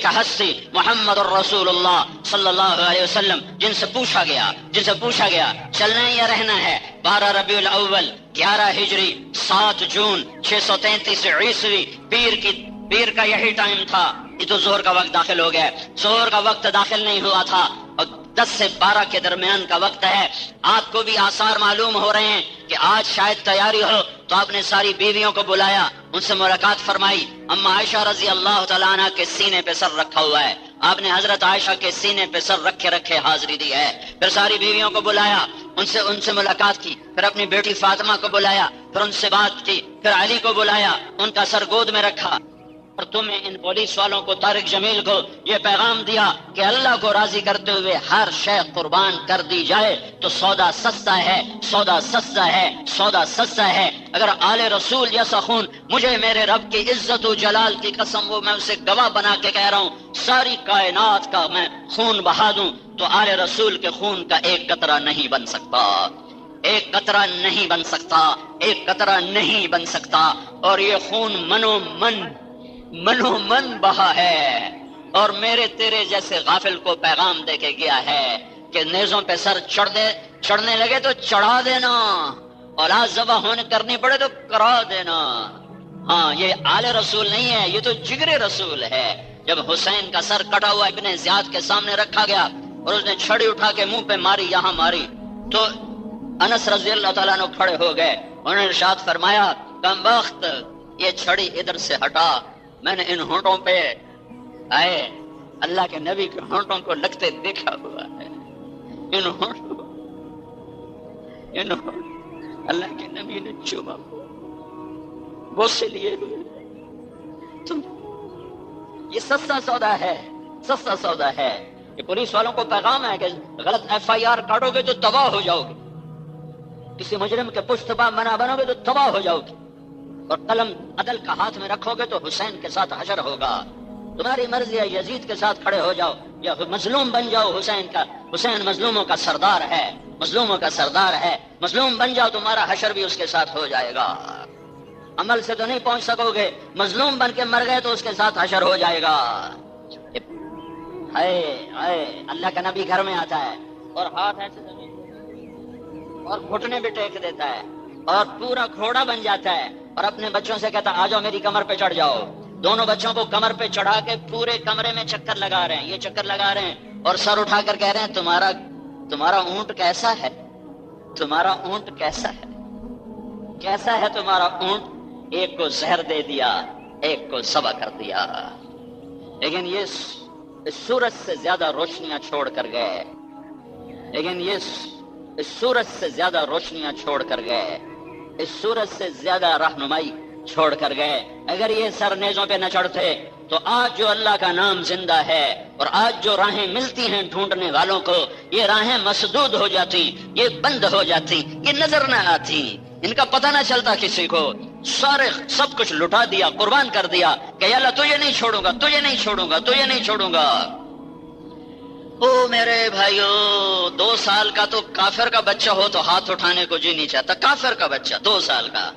ہستی محمد الرسول اللہ صلی اللہ علیہ وسلم، جن سے پوچھا گیا چلنا ہے یا رہنا ہے۔ 12 ربیع الاول 11 ہجری 7 جون 633 عیسوی، پیر کا یہی ٹائم تھا۔ یہ تو ظہر کا وقت داخل ہو گیا، ظہر کا وقت داخل نہیں ہوا تھا اور 10 سے 12 کے درمیان کا وقت ہے۔ آپ کو بھی آثار معلوم ہو رہے ہیں کہ آج شاید تیاری ہو، تو آپ نے ساری بیویوں کو بلایا، ان سے ملاقات فرمائی۔ اما عائشہ رضی اللہ تعالیٰ عنہ کے سینے پہ سر رکھا ہوا ہے، آپ نے حضرت عائشہ کے سینے پہ سر رکھے حاضری دی ہے۔ پھر ساری بیویوں کو بلایا، ان سے ملاقات کی، پھر اپنی بیٹی فاطمہ کو بلایا، پھر ان سے بات کی، پھر علی کو بلایا، ان کا سر گود میں رکھا۔ اور تمہیں ان پولیس والوں کو، طارق جمیل کو یہ پیغام دیا کہ اللہ کو راضی کرتے ہوئے ہر شے قربان کر دی جائے تو سودا سستا ہے۔ اگر آل رسول جیسا خون، مجھے میرے رب کی عزت و جلال کی قسم، وہ میں اسے گواہ بنا کے کہہ رہا ہوں، ساری کائنات کا میں خون بہا دوں تو آل رسول کے خون کا ایک قطرہ نہیں بن سکتا، ایک قطرہ نہیں بن سکتا۔ اور یہ خون منو من بہا ہے، اور میرے تیرے جیسے غافل کو پیغام دے کے گیا ہے کہ نیزوں پہ سر چڑھنے لگے تو چڑھا دینا، اولاد ذبح ہونے کرنی پڑے تو کرا دینا۔ ہاں، یہ آل رسول نہیں ہے، یہ تو جگر رسول ہے۔ جب حسین کا سر کٹا ہوا ابن زیاد کے سامنے رکھا گیا اور اس نے چھڑی اٹھا کے منہ پہ ماری، یہاں ماری، تو انس رضی اللہ تعالیٰ عنہ کھڑے ہو گئے، انہوں نے ارشاد فرمایا، کمبخت، یہ چھڑی ادھر سے ہٹا، میں نے ان ہونٹوں پہ آئے اللہ کے نبی کے ہونٹوں کو لگتے دیکھا ہوا ہے، ان ہونٹوں اللہ کے نبی نے چوما بوسے لیے ہوئے۔ تم یہ سستا سودا ہے۔ یہ پولیس والوں کو پیغام ہے کہ غلط FIR کاٹو گے تو تباہ ہو جاؤ گے، کسی مجرم کے پشت پا بنا بنو گے تو تباہ ہو جاؤ گے، اور قلم عدل کا ہاتھ میں رکھو گے تو حسین کے ساتھ حشر ہوگا۔ تمہاری مرضی ہے یزید کے ساتھ کھڑے ہو جاؤ یا مظلوم بن جاؤ حسین کا، حسین مظلوموں کا سردار ہے، مظلوموں کا سردار ہے، مظلوم بن جاؤ تمہارا حشر بھی اس کے ساتھ ہو جائے گا، عمل سے تو نہیں پہنچ سکو گے، مظلوم بن کے مر گئے تو اس کے ساتھ حشر ہو جائے گا۔ ہائے ہائے، اللہ کا نبی گھر میں آتا ہے اور ہاتھ ایسے اور گھٹنے بھی ٹیک دیتا ہے اور پورا گھوڑا بن جاتا ہے اور اپنے بچوں سے کہتا آ جاؤ میری کمر پہ چڑھ جاؤ۔ دونوں بچوں کو کمر پہ چڑھا کے پورے کمرے میں چکر لگا رہے ہیں، یہ چکر لگا رہے ہیں اور سر اٹھا کر کہہ رہے ہیں تمہارا اونٹ کیسا ہے، تمہارا اونٹ کیسا ہے، کیسا ہے تمہارا اونٹ؟ ایک کو زہر دے دیا، ایک کو ذبح کر دیا، لیکن یہ اس سورج سے زیادہ روشنیاں چھوڑ کر گئے، لیکن یہ اس سورج سے زیادہ روشنیاں چھوڑ کر گئے، اس سورج سے زیادہ رہنمائی چھوڑ کر گئے۔ اگر یہ سر نیزوں پہ نہ چڑھتے تو آج جو اللہ کا نام زندہ ہے اور آج جو راہیں ملتی ہیں ڈھونڈنے والوں کو، یہ راہیں مسدود ہو جاتی، یہ بند ہو جاتی، یہ نظر نہ آتی، ان کا پتہ نہ چلتا کسی کو۔ سارے سب کچھ لٹا دیا، قربان کر دیا کہ یا اللہ تجھے نہیں چھوڑوں گا، تجھے نہیں چھوڑوں گا، تجھے نہیں چھوڑوں گا۔ او میرے بھائیو، 2 سال کا تو کافر کا بچہ ہو تو ہاتھ اٹھانے کو جی نہیں چاہتا، کافر کا بچہ 2 سال کا۔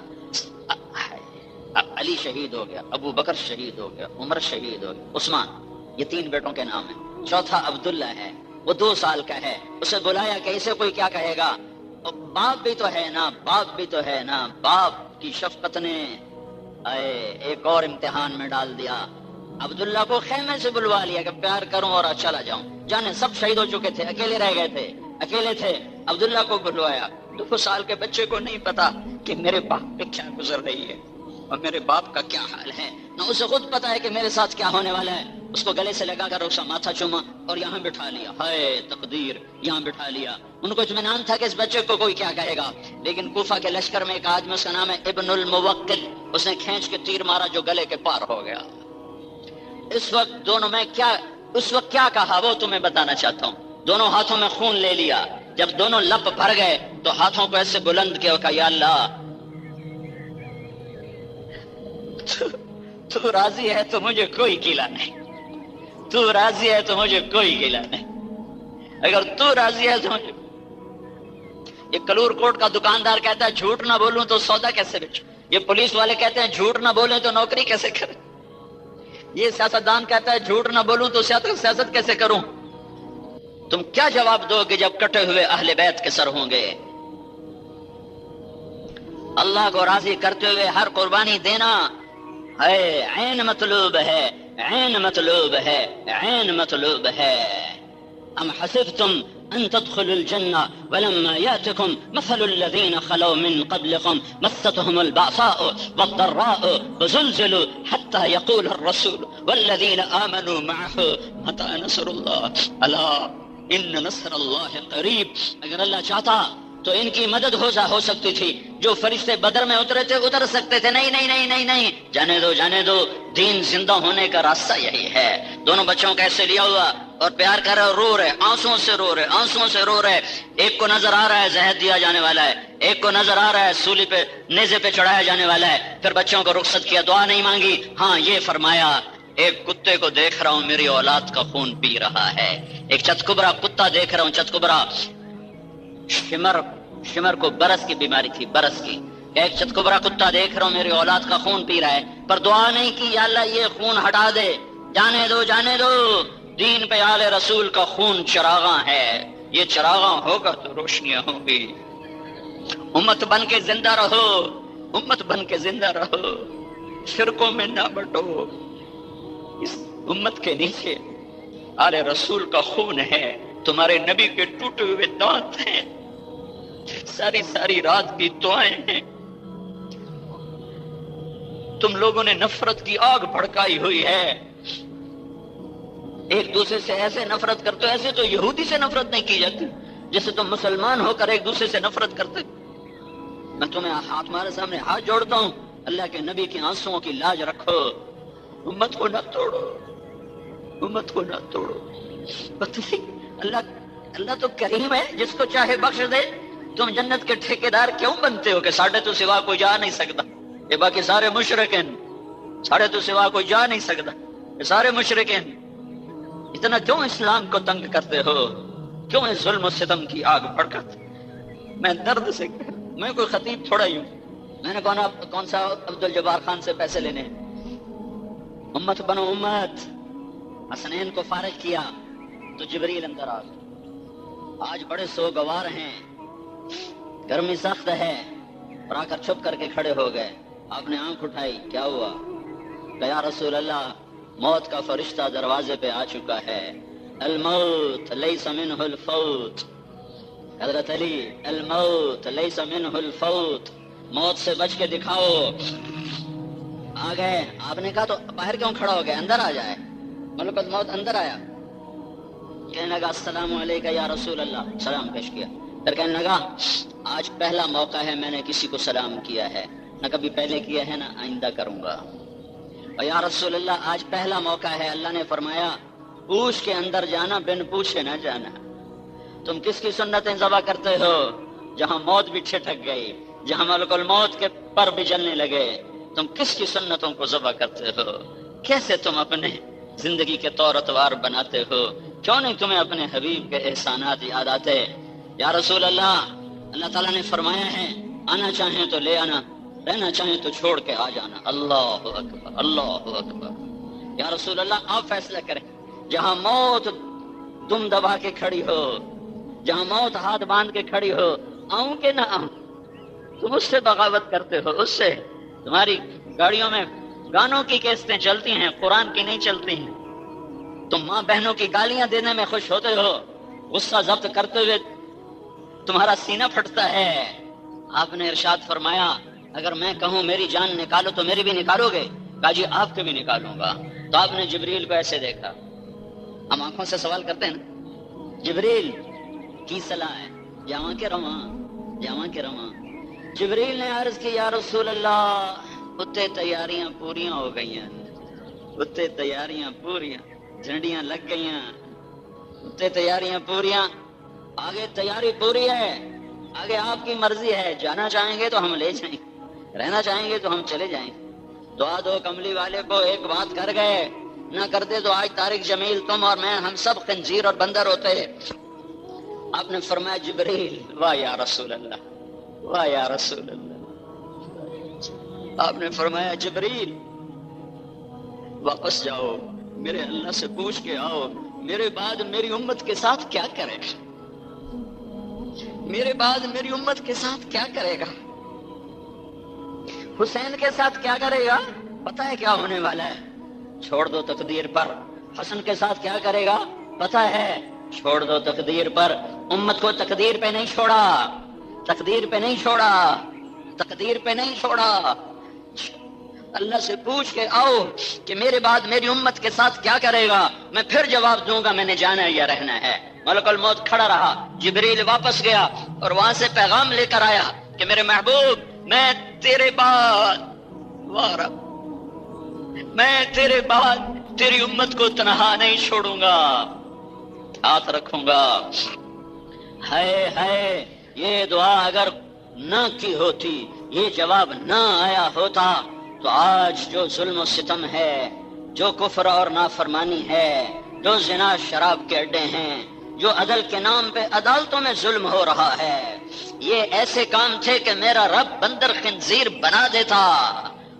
علی شہید ہو گیا، ابو بکر شہید ہو گیا، عمر شہید ہو گیا، عثمان، یہ 3 بیٹوں کے نام ہیں، چوتھا عبداللہ ہے، وہ 2 سال کا ہے، اسے بلایا کہ اسے کوئی کیا کہے گا، باپ بھی تو ہے نا، باپ بھی تو ہے نا، باپ کی شفقت نے ایک اور امتحان میں ڈال دیا۔ عبداللہ کو خیمے سے بلوا لیا کہ پیار کروں اور چلا جاؤں، جانے سب شہید ہو چکے تھے، اکیلے رہ گئے تھے، اکیلے تھے، عبداللہ کو بلوایا۔ 2 سال کے بچے کو نہیں پتا کہ میرے باپ پہ کیا گزر رہی ہے اور میرے باپ کا کیا حال ہے، نہ اسے خود پتا ہے کہ میرے ساتھ کیا ہونے والا ہے۔ اس کو گلے سے لگا کر اس کا ماتھا چوما اور یہاں بٹھا لیا، ہائے تقدیر، یہاں بٹھا لیا۔ ان کو اطمینان تھا کہ اس بچے کو کوئی کیا کہے گا، لیکن کوفہ کے لشکر میں ایک آدمی، اس کا نام ہے ابن الموقل، اس نے کھینچ کے تیر مارا جو گلے کے پار ہو گیا۔ اس وقت کیا کہا وہ تمہیں بتانا چاہتا ہوں۔ دونوں ہاتھوں میں خون لے لیا، جب دونوں لب بھر گئے تو ہاتھوں کو ایسے بلند کیا کہ یا اللہ تو راضی ہے تو مجھے کوئی گیلا نہیں، تو راضی ہے تو مجھے کوئی گیلا نہیں، اگر تو راضی ہے تو مجھے۔ یہ کلور کوٹ کا دکاندار کہتا ہے جھوٹ نہ بولوں تو سودا کیسے بیچوں، یہ پولیس والے کہتے ہیں جھوٹ نہ بولیں تو نوکری کیسے کریں، یہ سیاستدان کہتا ہے جھوٹ نہ بولوں تو سیاست کیسے کروں۔ تم کیا جواب دو گے جب کٹے ہوئے اہل بیت کے سر ہوں گے؟ اللہ کو راضی کرتے ہوئے ہر قربانی دینا ہے، عین مطلوب ہے، عین مطلوب ہے، عین مطلوب ہے۔ ام حسبتم ان تدخلوا الجنة ولما يأتكم مثل الذين خلوا من قبلكم مستهم البأساء والضراء وزلزلوا حتى يقول الرسول والذين آمنوا معه متى نصر الله ألا ان نصر اللہ قریب۔ اگر اللہ چاہتا تو ان کی مدد ہو سکتی تھی، جو فرشتے بدر میں اترے تھے اتر سکتے تھے، نہیں نہیں نہیں نہیں نہیں، جانے دو جانے دو، دین زندہ ہونے کا راستہ یہی ہے۔ دونوں بچوں کا ایسے لیا ہوا اور پیار کر رہے، رو رہے، آنسوں سے رو رہے، آنسوں سے رو رہے۔ ایک کو نظر آ رہا ہے زہر دیا جانے والا ہے، ایک کو نظر آ رہا ہے سولی پہ نیزے پہ چڑھایا جانے والا ہے۔ پھر بچوں کو رخصت کیا، دعا نہیں مانگی، ہاں یہ فرمایا ایک کتے کو دیکھ رہا ہوں میری اولاد کا خون پی رہا ہے، ایک چتکبرا کتا دیکھ رہا ہوں، چتکبرا شمر کو برس کی بیماری تھی، برس کی، ایک چتکبرا کتا دیکھ رہا ہوں میری اولاد کا خون پی رہا ہے، پر دعا نہیں کی یا اللہ یہ خون ہٹا دے، جانے دو جانے دو، دین پہ آل رسول کا خون چراغاں ہے، یہ چراغاں ہوگا تو روشنیاں ہوں گی۔ امت بن کے زندہ رہو، امت بن کے زندہ رہو، شرکوں میں نہ بٹو۔ اس امت کے نیچے آل رسول کا خون ہے، تمہارے نبی کے ٹوٹے ہوئے دانت ہیں، ساری ساری رات کی دعائیں ہیں، تم لوگوں نے نفرت کی آگ بھڑکائی ہوئی ہے، ایک دوسرے سے ایسے نفرت کرتے ہو، ایسے تو یہودی سے نفرت نہیں کی جاتی جیسے تم مسلمان ہو کر ایک دوسرے سے نفرت کرتے۔ میں تمہیں تمہارے سامنے ہاتھ جوڑتا ہوں، اللہ کے نبی کے آنسوؤں کی لاج رکھو، امت کو نہ توڑو، امت کو نہ توڑو۔ اللہ تو کریم ہے، جس کو چاہے بخش دے۔ تم جنت کے ٹھیکیدار کیوں بنتے ہو کہ ساڑھے تو سوا کوئی جا نہیں سکتا، یہ باقی سارے مشرک ہیں، ساڑھے تو سوا کوئی جا نہیں سکتا، کہ سارے مشرکین اتنا کیوں اسلام کو تنگ کرتے ہو، کیوں اس ظلم و ستم کی آگ بھڑکاتے؟ میں درد سے، میں کوئی خطیب تھوڑا ہی ہوں، میں نے کون سا عبد الجبار خان سے پیسے لینے ہیں؟ امت بنو امت۔ حسنین کو فارغ کیا تو جبریل اندر آ گئے۔ آج بڑے سوگوار ہیں، گرمی سخت ہے، اور آ کر چھپ کر کے کھڑے ہو گئے۔ آپ نے آنکھ اٹھائی، کیا ہوا؟ کہ یا رسول اللہ، موت کا فرشتہ دروازے پہ آ چکا ہے۔ الموت لیس منہ الفوت، حضرت علی، الموت لیس منہ الفوت، موت سے بچ کے دکھاؤ۔ آ گئے۔ آپ نے کہا تو باہر کیوں کھڑا ہو گیا، اندر آ جائے۔ ملک الموت اندر آیا، کہنے لگا السلام علیکم یا رسول اللہ، سلام پیش کیا۔ پھر کہنے لگا آج پہلا موقع ہے میں نے کسی کو سلام کیا ہے، نہ کبھی پہلے کیا ہے نہ آئندہ کروں گا۔ اور یا رسول اللہ آج پہلا موقع ہے، اللہ نے فرمایا پوچھ کے اندر جانا، بن پوچھے نہ جانا۔ تم کس کی سنتیں ذبح کرتے ہو؟ جہاں موت بھی چھٹک گئی، جہاں ملک الموت کے پر بھی جلنے لگے، تم کس کی سنتوں کو ذبح کرتے ہو؟ کیسے تم اپنے زندگی کے طور اتوار بناتے ہو؟ کیوں نہیں تمہیں اپنے حبیب کے احسانات یاد آتے؟ یا رسول اللہ، اللہ تعالیٰ نے فرمایا ہے آنا چاہیں تو لے آنا، رہنا چاہیں تو چھوڑ کے آ جانا۔ اللہ اکبر، اللہ اکبر۔ یا رسول اللہ آپ فیصلہ کریں، جہاں موت دم دبا کے کھڑی ہو، جہاں موت ہاتھ باندھ کے کھڑی ہو، آؤں کہ نہ آؤں؟ تم اس سے بغاوت کرتے ہو، اس سے تمہاری گاڑیوں میں گانوں کی کیسٹیں چلتی ہیں، قرآن کی نہیں چلتی ہیں۔ تم ماں بہنوں کی گالیاں دینے میں خوش ہوتے ہو، غصہ ضبط کرتے ہوئے تمہارا سینہ پھٹتا ہے۔ آپ نے ارشاد فرمایا اگر میں کہوں میری جان نکالو تو میری بھی نکالو گے؟ کہا جی آپ کے بھی نکالوں گا۔ تو آپ نے جبریل کو ایسے دیکھا، ہم آنکھوں سے سوال کرتے ہیں نا، جبریل کی صلاح ہے، جاواں کے رواں، جاواں کے رواں۔ جبریل نے عرض کی یا رسول اللہ اتے تیاریاں پوریاں ہو گئیاں، اتے تیاریاں پوریاں، جھنڈیاں لگ گئیاں، اتے تیاریاں پوریاں، آگے تیاری پوری ہے، آگے آپ کی مرضی ہے، جانا چاہیں گے تو ہم لے جائیں، رہنا چاہیں گے تو ہم چلے جائیں۔ دعا دو کملی والے کو، ایک بات کر گئے، نہ کرتے تو آج طارق جمیل تم اور میں ہم سب خنزیر اور بندر ہوتے۔ آپ نے فرمایا جبریل، واہ یا رسول اللہ، واہ یا رسول اللہ۔ آپ نے فرمایا جبریل واپس جاؤ، میرے اللہ سے پوچھ کے آؤ میرے بعد میری امت کے ساتھ کیا کرے گا، میرے بعد میری امت کے ساتھ کیا کرے گا، حسین کے ساتھ کیا کرے گا، پتہ ہے کیا ہونے والا ہے، چھوڑ دو تقدیر پر۔ حسن کے ساتھ کیا کرے گا پتہ ہے، چھوڑ دو تقدیر پر۔ امت کو تقدیر پہ نہیں چھوڑا، تقدیر پہ نہیں چھوڑا، تقدیر پہ نہیں چھوڑا۔ اللہ سے پوچھ کے آؤ کہ میرے بعد میری امت کے ساتھ کیا کرے گا، میں پھر جواب دوں گا میں نے جانا ہے یا رہنا ہے۔ ملک الموت کھڑا رہا، جبریل واپس گیا اور وہاں سے پیغام لے کر آیا کہ میرے محبوب میں تیرے بعد، واہ رب، میں تیرے بعد تیری امت کو تنہا نہیں چھوڑوں گا، ہاتھ رکھوں گا۔ ہے یہ دعا اگر نہ کی ہوتی، یہ جواب نہ آیا ہوتا تو آج جو ظلم و ستم ہے، جو کفر اور نافرمانی ہے، جو زنا شراب کے اڈے ہیں، جو عدل کے نام پہ عدالتوں میں ظلم ہو رہا ہے، یہ ایسے کام تھے کہ میرا رب بندر خنزیر بنا دیتا۔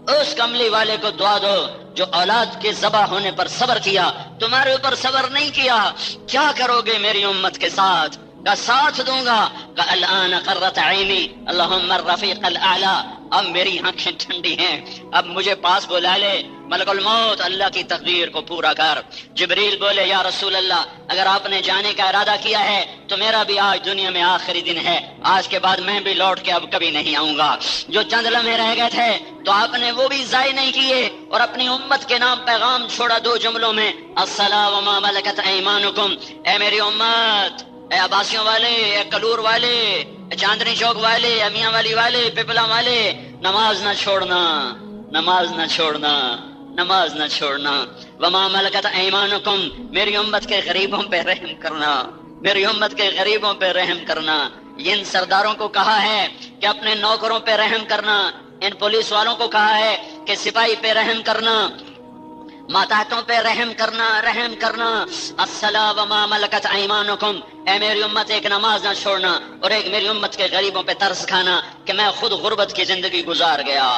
اس کملی والے کو دعا دو جو اولاد کے ذبح ہونے پر صبر کیا، تمہارے اوپر صبر نہیں کیا، کیا کرو گے میری امت کے ساتھ؟ کا ساتھ دوں گا۔ کہ الان قرت عینی اللہم الرفیق الاعلی، اب میری آنکھیں ٹھنڈی ہیں، اب مجھے پاس بلا لے، ملک الموت اللہ کی تقدیر کو پورا کر۔ جبریل بولے یا رسول اللہ اگر آپ نے جانے کا ارادہ کیا ہے تو میرا بھی آج دنیا میں آخری دن ہے، آج کے بعد میں بھی لوٹ کے اب کبھی نہیں آؤں گا۔ جو چند لمحے رہ گئے تھے تو آپ نے وہ بھی ضائع نہیں کیے اور اپنی امت کے نام پیغام چھوڑا دو جملوں میں، الصلاۃ وما ملکت ایمانکم، اے میری امت، اے عباسیوں والے، اے کلور والے، اے چاندنی چوک والے، اے میاں والی والے، پپلا والے، نماز نہ چھوڑنا، نماز نہ چھوڑنا، نماز نہ چھوڑنا۔ وما ملکت ایمانکم، میری امت کے غریبوں پہ رحم کرنا، میری امت کے غریبوں پہ رحم کرنا۔ ان سرداروں کو کہا ہے کہ اپنے نوکروں پہ رحم کرنا، ان پولیس والوں کو کہا ہے کہ سپاہی پہ رحم کرنا، ماتحتوں پہ رحم کرنا، رحم کرنا. الصلاۃ وما ملکت ایمانکم، اے میری امت ایک نماز نہ چھوڑنا اور ایک میری امت کے غریبوں پہ ترس کھانا کہ میں خود غربت کی زندگی گزار گیا.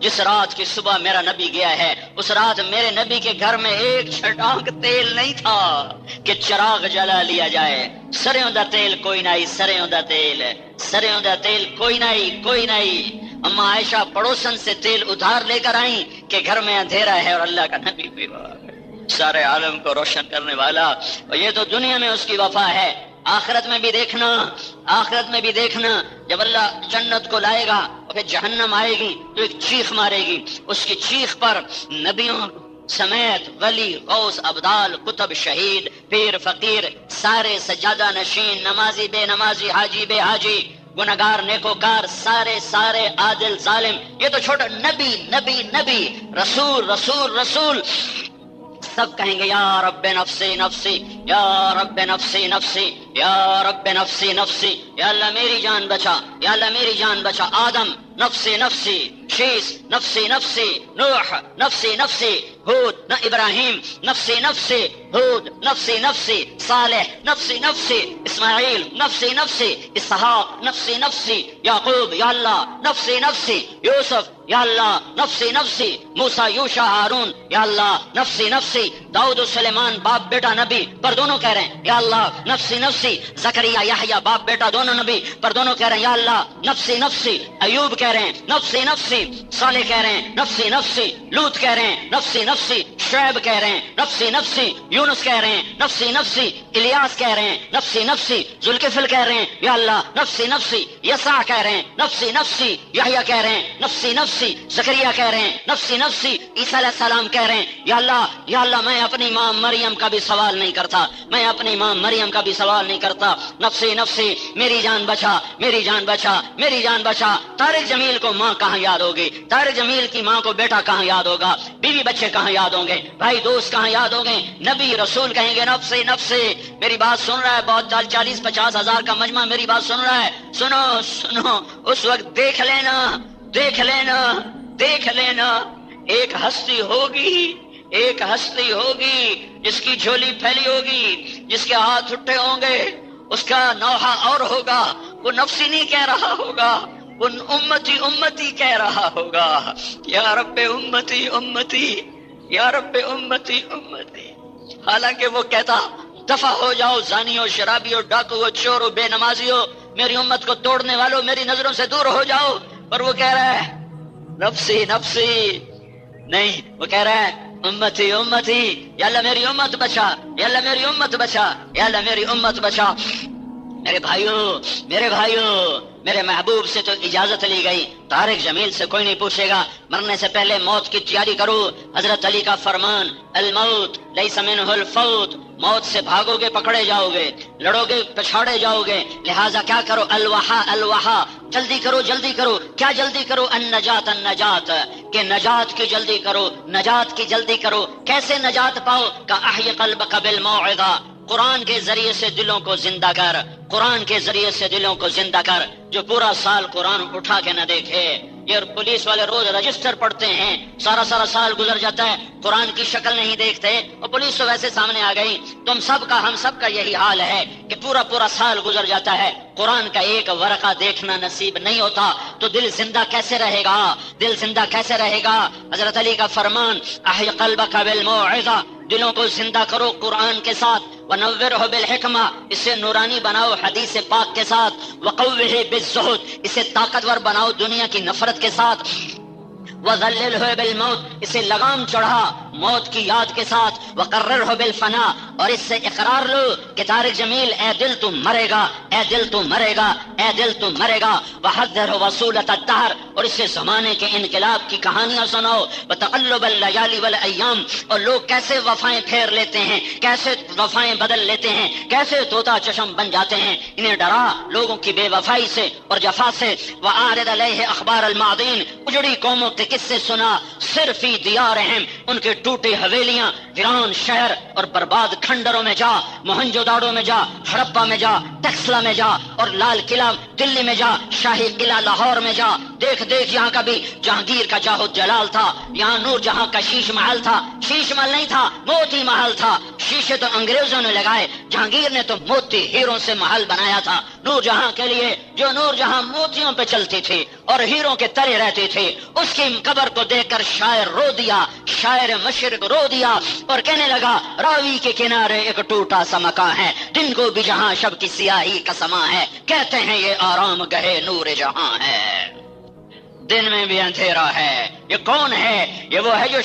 جس رات کی صبح میرا نبی گیا ہے اس رات میرے نبی کے گھر میں ایک چھٹانک تیل نہیں تھا کہ چراغ جلا لیا جائے. سریوں دا تیل کوئی نہیں، سریوں دا تیل، سریوں دا تیل کوئی نہیں، کوئی نہیں. اما عائشہ پڑوسن سے تیل ادھار لے کر آئیں کہ گھر میں اندھیرا ہے اور اللہ کا نبی بیمار ہے، سارے عالم کو روشن کرنے والا. اور یہ تو دنیا میں اس کی وفا ہے، آخرت میں بھی دیکھنا، آخرت میں بھی دیکھنا. جب اللہ جنت کو لائے گا اور پھر جہنم آئے گی تو ایک چیخ مارے گی، اس کی چیخ پر نبیوں سمیت ولی، غوث، ابدال، قطب، شہید، پیر، فقیر، سارے سجادہ نشین، نمازی، بے نمازی، حاجی، بے حاجی، گناہگار، نیکوکار، سارے سارے، عادل، ظالم، یہ تو چھوٹا نبی نبی نبی، رسول رسول رسول، سب کہیں گے یا رب نفسی نفسی، یا رب نفسی نفسی، یا رب نفسی نفسی، یا اللہ میری جان بچا، یا اللہ میری جان بچا. آدم نفسی نفسی، شیس نفسی نفسی، نوح نفسی نفسی، ہود نہ ابراہیم نفسی نفسی، ہود نفسی نفسی، صالح نفسی نفسی، اسماعیل نفسی نفسی، اسحاق نفسی نفسی، یعقوب یا اللہ نفسی نفسی، یوسف یا اللہ نفسی نفسی، موسیٰ، یوشع، ہارون یا اللہ نفسی نفسی، داؤد و سلیمان باپ بیٹا نبی پر دونوں کہہ رہے ہیں یا اللہ نفسی نفسی، زکریا یحییٰ باپ بیٹا دونوں نبی پر دونوں کہہ رہے ہیں یا اللہ نفسی نفسی، ایوب کہہ رہے ہیں نفسی نفسی، صالح کہہ رہے ہیں نفسی نفسی، لوط کہہ رہے ہیں نفسی نفسی، شعیب کہہ رہے ہیں نفسی نفسی، یونس کہہ رہے ہیں نفسی نفسی، الیاس کہہ رہے ہیں نفسی نفسی، ذوالکفل کہہ رہے ہیں یا اللہ نفسی نفسی، یسع کہہ رہے ہیں نفسی نفسی، یحییٰ کہہ رہے ہیں نفسی نفسی، زکریا کہہ رہے ہیں نفسی نفسی، عیسیٰ علیہ السلام کہہ رہے ہیں یا اللہ میں اپنی ماں مریم کا بھی سوال نہیں کرتا، میں اپنی ماں مریم کا بھی سوال نہیں کرتا، نفسی نفسی، میری جان بچا، میری جان بچا، میری جان بچا. طارق جمیل کو ماں کہاں یاد ہوگی؟ طارق جمیل کی ماں کو بیٹا کہاں یاد ہوگا؟ بیوی بچے کہاں یاد ہوں گے؟ بھائی دوست کہاں یاد ہوں گے؟ نبی رسول کہیں گے نفسی نفسی. میری بات سن رہا ہے بہت 40-50 ہزار کا مجمع میری بات سن رہا ہے، سنو سنو، اس وقت دیکھ لینا، دیکھ لینا، دیکھ لینا، ایک ہستی ہوگی، ایک ہستی ہوگی جس کی جھولی پھیلی ہوگی، جس کے ہاتھ اٹھے ہوں گے، اس کا نوحہ اور ہوگا، وہ نفسی نہیں کہہ رہا ہوگا، وہ امتی امتی کہہ رہا ہوگا، یا رب امتی امتی، یا رب امتی امتی. حالانکہ وہ کہتا دفع ہو جاؤ زانیو، شرابیو، ڈاکو، چورو، بے نمازیو، میری امت کو توڑنے والوں میری نظروں سے دور ہو جاؤ، پر وہ کہہ رہا ہے نفسی نفسی. نہیں، وہ کہہ رہا ہے امتی امتی، یا اللہ میری امت بچا، یا اللہ میری امت بچا، یا اللہ میری امت بچا. میرے بھائیو، میرے بھائیو، میرے محبوب سے تو اجازت لی گئی، طارق جمیل سے کوئی نہیں پوچھے گا، مرنے سے پہلے موت کی تیاری کرو. حضرت علی کا فرمان الموت لیس منہ الفوت، موت سے بھاگو گے پکڑے جاؤ گے، لڑو گے پچھاڑے جاؤ گے، لہٰذا کیا کرو؟ الوحا الوحا، جلدی کرو جلدی کرو. کیا جلدی کرو؟ النجات النجات، کہ نجات کی جلدی کرو، نجات کی جلدی کرو. کیسے نجات پاؤ؟ کہ احی قلبک بالموعظہ، قرآن کے ذریعے سے دلوں کو زندہ کر، قرآن کے ذریعے سے دلوں کو زندہ کر. جو پورا سال قرآن اٹھا کے نہ دیکھے، یہ پولیس والے روز رجسٹر پڑھتے ہیں، سارا سال گزر جاتا ہے، قرآن کی شکل نہیں دیکھتے، اور پولیس تو ویسے سامنے آ گئی. تم سب کا، ہم سب کا یہی حال ہے کہ پورا سال گزر جاتا ہے، قرآن کا ایک ورقہ دیکھنا نصیب نہیں ہوتا، تو دل زندہ کیسے رہے گا؟ دل زندہ کیسے رہے گا؟ حضرت علی کا فرمان احی قلبک بالموعظہ، دلوں کو زندہ کرو قرآن کے ساتھ، وَنَوِّرْهُ بِالْحِکْمَةِ، اسے نورانی بناؤ حدیث پاک کے ساتھ، وَقَوِّهِ بِالزُّہْدِ، اسے طاقتور بناؤ دنیا کی نفرت کے ساتھ، وَذَلِّلْهُ بِالْمَوْتِ، اسے لگام چڑھا موت کی یاد کے ساتھ، وَقَرِّرْهُ بِالْفَنَا، اور اس سے اقرار لو کہ طارق جمیل اے دل تو مرے گا، اے دل تو مرے گا، اے دل تو مرے گا. وَحَذِّرْهُ وَصُولَةَ الدَّهْرِ، اور اس سے زمانے کے انقلاب کی کہانیاں سناؤ. وَتَقَلُّبَ اللَّيَالِ وَالْأَيَّامِ، اور لوگ کیسے وفائیں پھیر لیتے ہیں، کیسے وفائیں بدل لیتے ہیں، کیسے طوطا چشم بن جاتے ہیں. انہیں ڈرا لوگوں کی بے وفائی سے اور جفا سے. وَأَعْرِضْ عَلَيْهِ أَخْبَارَ الْمَاضِينَ، اجڑی قوموں کے قصے سنا، صرف فی دیارہم، ان کے ٹوٹی حویلیاں، ویران شہر اور برباد کھنڈروں میں جا، موہنجو داڑو میں جا، ہڑپا میں جا، ٹیکسلا میں جا، اور لال قلعہ دلی میں جا، شاہی قلعہ لاہور میں جا، دیکھ دیکھ یہاں کا بھی جہانگیر کا جاہ جلال تھا، یہاں نور جہاں کا شیش محل تھا، شیش محل نہیں تھا، موتی محل تھا، شیشے تو انگریزوں نے لگائے، جہانگیر نے تو موتی ہیروں سے محل بنایا تھا نور جہاں کے لیے، جو نور جہاں موتیوں پہ چلتی تھی اور ہیروں کے تلے رہتی تھی۔ اس کی قبر کو دیکھ کر شاعر رو دیا، شاعر مشرق رو دیا اور کہنے لگا راوی کے کنارے ایک ٹوٹا سا مکاں ہے، دن کو بھی جہاں شب کی سیاہی کا سما ہے، کہتے ہیں یہ آرام گہے نور جہاں ہے، دن میں بھی اندھیرا ہے۔ یہ کون ہے؟ یہ وہ ہے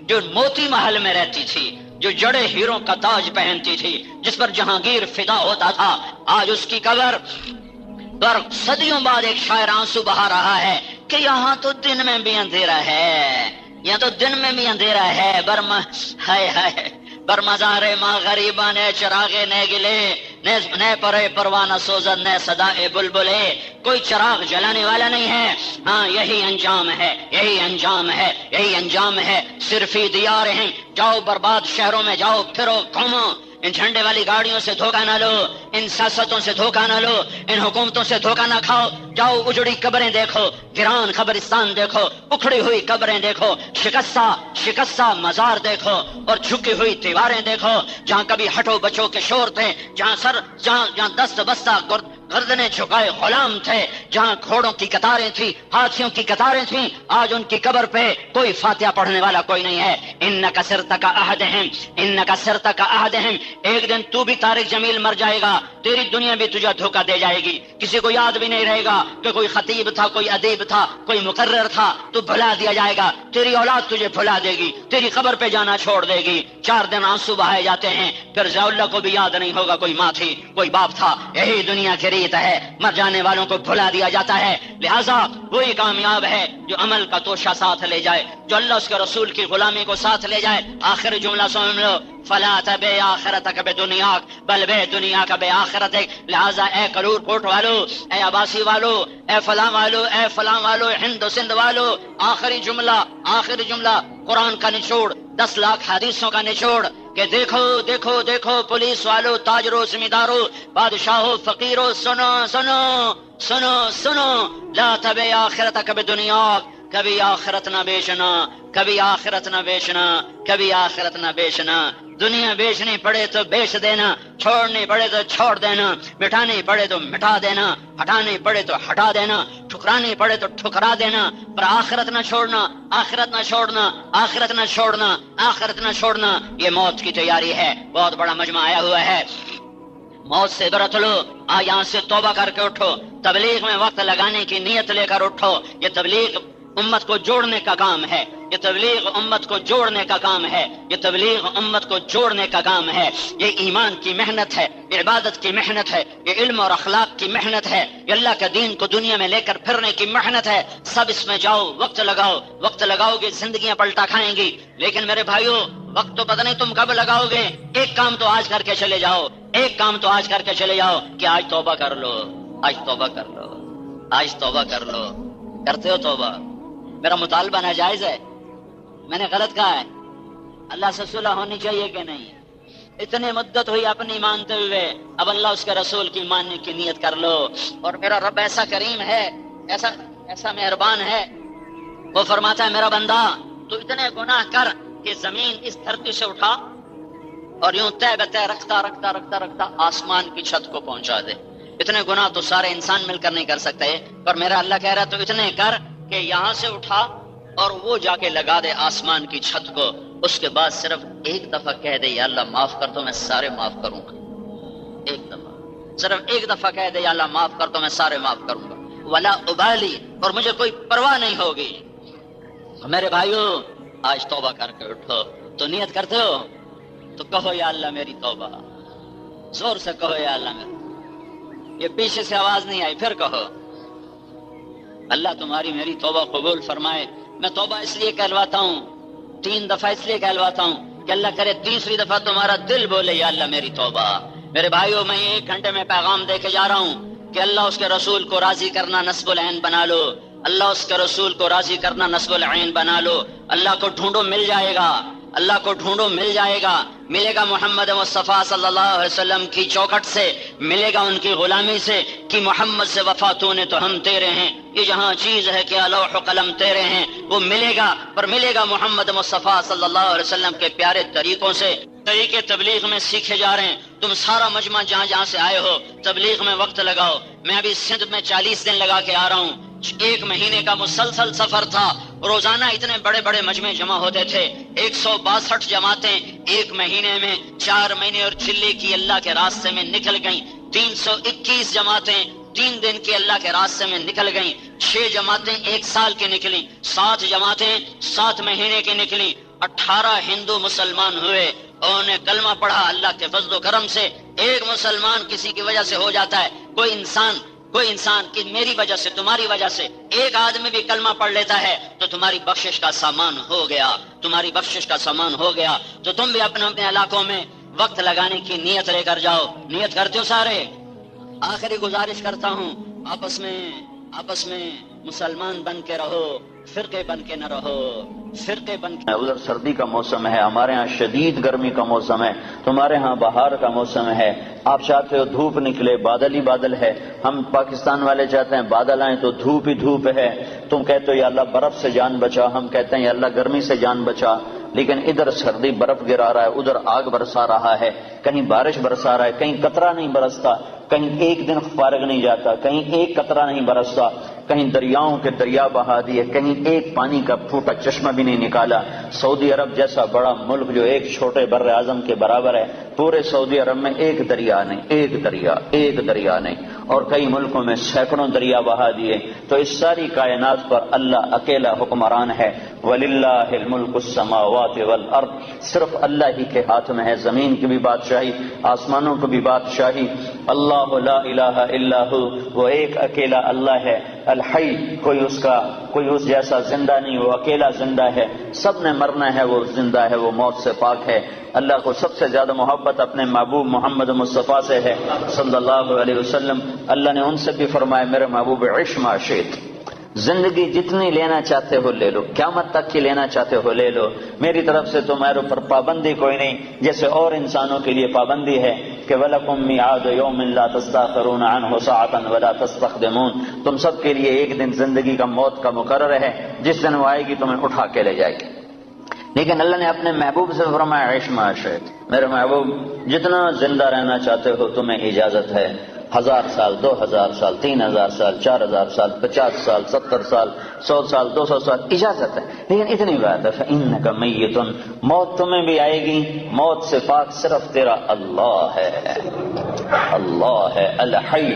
جو موتی محل میں رہتی تھی، جو جڑے ہیروں کا تاج پہنتی تھی، جس پر جہانگیر فدا ہوتا تھا۔ آج اس کی قبر پر صدیوں بعد ایک شاعر آنسو بہا رہا ہے کہ یہاں تو دن میں بھی اندھیرا ہے، یہاں تو دن میں بھی اندھیرا ہے۔ بر مزار ماں غریباں نے چراغے نہ گلے، نہ پرے پروانہ سوزد نہ صدائے بلبلے، کوئی چراغ جلانے والا نہیں ہے۔ ہاں یہی انجام ہے، یہی انجام ہے، یہی انجام ہے۔ صرف ہی دیار ہیں، جاؤ برباد شہروں میں جاؤ، پھرو گھومو، ان جھنڈے والی گاڑیوں سے دھوکہ نہ لو، ان سیاستوں سے دھوکہ نہ لو، ان حکومتوں سے دھوکہ نہ کھاؤ، جاؤ اجڑی قبریں دیکھو، ویران قبرستان دیکھو، اکھڑی ہوئی قبریں دیکھو، شکستہ مزار دیکھو اور جھکی ہوئی دیواریں دیکھو، جہاں کبھی ہٹو بچوں کے شور تھے، جہاں دست بستہ گردنیں جھکائے غلام تھے، جہاں گھوڑوں کی قطاریں تھی، ہاتھیوں کی قطاریں تھیں، آج ان کی قبر پہ کوئی فاتحہ پڑھنے والا کوئی نہیں ہے۔ انک سرتک احدہم، انک سرتک احدہم، ایک دن تو بھی طارق جمیل مر جائے گا، تیری دنیا بھی تجھے دھوکہ دے جائے گی، کسی کو یاد بھی نہیں رہے گا کہ کوئی خطیب تھا، کوئی ادیب تھا، کوئی مقرر تھا، تو بھلا دیا جائے گا، تیری اولاد تجھے بھلا دے گی، تیری قبر پہ جانا چھوڑ دے گی۔ 4 دن آنسو بہائے جاتے ہیں، پھر ضیاء اللہ کو بھی یاد نہیں ہوگا کوئی ماں تھی، کوئی باپ تھا۔ یہی دنیا کی ریت ہے، مر جانے والوں کو بھلا دیا جاتا ہے۔ لہذا وہی کامیاب ہے جو عمل کا توشہ ساتھ لے جائے، جو اللہ اس کے رسول کی غلامی کو ساتھ لے جائے۔ آخری جملہ سن لو، فلا تبع آخرتک بدنیاک بل بے دنیا کا بے آخرتک۔ لہذا اے کرور کوٹ والو، اے عباسی والو، اے فلاں والو، اے فلاں والو، ہند و سندھ والو، آخری جملہ قرآن کا نچوڑ، 10 لاکھ حدیثوں کا نچوڑ کہ دیکھو دیکھو دیکھو، پولیس والو، تاجرو، زمیندارو، بادشاہو، فقیرو، سنو سنو سنو سنو، لا تبع آخرتک بدنیاک، کبھی آخرت نہ بیچنا، کبھی آخرت نہ بیچنا، کبھی آخرت نہ بیچنا۔ دنیا بیچنی پڑے تو بیچ دینا، چھوڑنی پڑے تو چھوڑ دینا، مٹھانی پڑے تو مٹا دینا، ہٹانی پڑے تو ہٹا دینا، ٹھکرانی پڑے تو ٹھکرا دینا، پر آخرت نہ چھوڑنا، آخرت نہ چھوڑنا، آخرت نہ چھوڑنا، آخرت نہ چھوڑنا۔ یہ موت کی تیاری ہے، بہت بڑا مجمع آیا ہوا ہے، موت سے عبرت لو، یہاں سے توبہ کر کے اٹھو، تبلیغ میں وقت لگانے کی نیت لے کر اٹھو۔ یہ تبلیغ امت کو جوڑنے کا کام ہے، یہ تبلیغ امت کو جوڑنے کا کام ہے، یہ تبلیغ امت کو جوڑنے کا کام ہے۔ یہ ایمان کی محنت ہے، یہ عبادت کی محنت ہے، یہ علم اور اخلاق کی محنت ہے، یہ اللہ کا دین کو دنیا میں لے کر پھرنے کی محنت ہے۔ سب اس میں جاؤ، وقت لگاؤ گے، زندگیاں پلٹا کھائیں گی، لیکن میرے بھائیو وقت تو پتہ نہیں تم کب لگاؤ گے۔ ایک کام تو آج کر کے چلے جاؤ، ایک کام تو آج کر کے چلے جاؤ کہ آج توبہ کر لو، آج توبہ کر لو، آج توبہ کر لو۔ کرتے ہو توبہ؟ میرا مطالبہ ناجائز ہے؟ میں نے غلط کہا ہے؟ اللہ سے صلح ہونی چاہیے کہ نہیں؟ اتنی مدت ہوئی اپنی مانتے ہوئے، اب اللہ اس کے رسول کی ماننے کی نیت کر لو۔ اور میرا رب ایسا کریم ہے، ایسا مہربان ہے، وہ فرماتا ہے میرا بندہ تو اتنے گناہ کر کہ زمین اس دھرتی سے اٹھا اور یوں تہ بتہ رکھتا آسمان کی چھت کو پہنچا دے۔ اتنے گناہ تو سارے انسان مل کر نہیں کر سکتے، پر میرا اللہ کہہ رہا تو اتنے کر کہ یہاں سے اٹھا اور وہ جا کے لگا دے آسمان کی چھت کو۔ اس کے بعد صرف ایک دفعہ کہہ دے یا اللہ معاف کر دو، میں سارے معاف کروں گا۔ ایک دفعہ، صرف ایک دفعہ کہہ دے یا اللہ معاف کر دو، میں سارے معاف کروں گا، ولا ابالی، اور مجھے کوئی پرواہ نہیں ہوگی۔ میرے بھائیو آج توبہ کر کے اٹھو، تو نیت کرتے ہو تو کہو یا اللہ میری توبہ، زور سے کہو یا اللہ میری۔ یہ پیچھے سے آواز نہیں آئی، پھر کہو اللہ تمہاری میری توبہ قبول فرمائے۔ میں توبہ اس لیے کہلواتا ہوں، 3 دفعہ اس لیے کہلواتا ہوں کہ اللہ کرے تیسری دفعہ تمہارا دل بولے یا اللہ میری توبہ۔ میرے بھائیو میں 1 گھنٹے میں پیغام دے کے جا رہا ہوں کہ اللہ اس کے رسول کو راضی کرنا نصب العین بنا لو، اللہ اس کے رسول کو راضی کرنا نصب العین بنا لو۔ اللہ کو ڈھونڈو، مل جائے گا، اللہ کو ڈھونڈو مل جائے گا، ملے گا محمد مصطفیٰ صلی اللہ علیہ وسلم کی چوکھٹ سے، ملے گا ان کی غلامی سے کہ محمد سے وفا تو نے تو ہم تیرے ہیں، یہ جہاں چیز ہے کہ لوح و قلم تیرے ہیں وہ ملے گا، پر ملے گا محمد مصطفیٰ صلی اللہ علیہ وسلم کے پیارے طریقوں سے۔ طریقے تبلیغ میں سیکھے جا رہے ہیں، تم سارا مجمع جہاں جہاں سے آئے ہو تبلیغ میں وقت لگاؤ۔ میں ابھی سندھ میں 40 دن لگا کے آ رہا ہوں، 1 مہینے کا مسلسل سفر تھا، روزانہ اتنے بڑے بڑے مجمع جمع ہوتے تھے، 162 جماعتیں 1 مہینے میں 4 مہینے اور چلی کی اللہ کے راستے میں نکل گئیں، 321 جماعتیں 3 دن کی اللہ کے راستے میں نکل گئیں، 6 جماعتیں 1 سال کی نکلی، 7 جماعتیں 7 مہینے کی نکلی، 18 ہندو مسلمان ہوئے، انہوں نے کلمہ پڑھا۔ اللہ کے فضل و کرم سے ایک مسلمان کسی کی وجہ سے ہو جاتا ہے، کوئی انسان کہ میری وجہ سے تمہاری وجہ سے ایک آدمی بھی کلمہ پڑھ لیتا ہے تو تمہاری بخشش کا سامان ہو گیا، تمہاری بخشش کا سامان ہو گیا۔ تو تم بھی اپنے اپنے علاقوں میں وقت لگانے کی نیت لے کر جاؤ، نیت کرتے ہو سارے؟ آخری گزارش کرتا ہوں، آپس میں مسلمان بن کے رہو، فرقے بن کے نہ رہو، فرقے بن کے۔ ادھر سردی کا موسم ہے، ہمارے ہاں شدید گرمی کا موسم ہے، تمہارے ہاں بہار کا موسم ہے۔ آپ چاہتے ہو دھوپ نکلے، بادل ہی بادل ہے، ہم پاکستان والے چاہتے ہیں بادل آئیں تو دھوپ ہی دھوپ ہے۔ تم کہتے ہو یا اللہ برف سے جان بچا، ہم کہتے ہیں یا اللہ گرمی سے جان بچا، لیکن ادھر سردی برف گرا رہا ہے، ادھر آگ برسا رہا ہے، کہیں بارش برسا رہا ہے، کہیں قطرہ نہیں برستا، کہیں ایک دن فارغ نہیں جاتا، کہیں ایک قطرہ نہیں برستا، کہیں دریاؤں کے دریا بہا دیے، کہیں ایک پانی کا پھوٹا چشمہ بھی نہیں نکالا۔ سعودی عرب جیسا بڑا ملک جو ایک چھوٹے بر اعظم کے برابر ہے، پورے سعودی عرب میں ایک دریا نہیں، اور کئی ملکوں میں سینکڑوں دریا بہا دیے۔ تو اس ساری کائنات پر اللہ اکیلا حکمران ہے۔ وَلِلَّهِ الْمُلْكُ السَّمَاوَاتِ وَالْأَرْضِ، صرف اللہ ہی کے ہاتھ میں ہے، زمین کی بھی بادشاہی، آسمانوں کی بھی بادشاہی۔ اللہ لا الہ الا ہو، وہ ایک اکیلا اللہ ہے۔ الحی، کوئی اس جیسا زندہ نہیں، وہ اکیلا زندہ ہے، سب نے مرنا ہے، وہ زندہ ہے، وہ موت سے پاک ہے۔ اللہ کو سب سے زیادہ محبت اپنے محبوب محمد مصطفیٰ سے ہے صلی اللہ علیہ وسلم۔ اللہ نے ان سے بھی فرمایا میرے محبوب عش ما شئت، زندگی جتنی لینا چاہتے ہو لے لو، قیامت تک کی لینا چاہتے ہو لے لو، میری طرف سے تمہارے اوپر پابندی کوئی نہیں، جیسے اور انسانوں کے لیے پابندی ہے کہ وَلَكُمْ مِيعَادُ يَوْمٍ لَا تَسْتَأْخِرُونَ عَنْهُ سَاعَةً وَلَا تَسْتَقْدِمُونَ، تم سب کے لیے ایک دن زندگی کا موت کا مقرر ہے، جس دن وہ آئے گی تمہیں اٹھا کے لے جائے گی۔ لیکن اللہ نے اپنے محبوب سے فرمایا عش ما شئت، میرے محبوب جتنا زندہ رہنا چاہتے ہو تمہیں اجازت ہے، 1000 سال، 2000 سال، 3000 سال، 4000 سال، 50 سال، 70 سال، 100 سال، 200 سال، اجازت ہے، لیکن اتنی بات ہے فإنک میت، موت تمہیں بھی آئے گی، موت سے پاک صرف تیرا اللہ ہے، اللہ ہے الحی،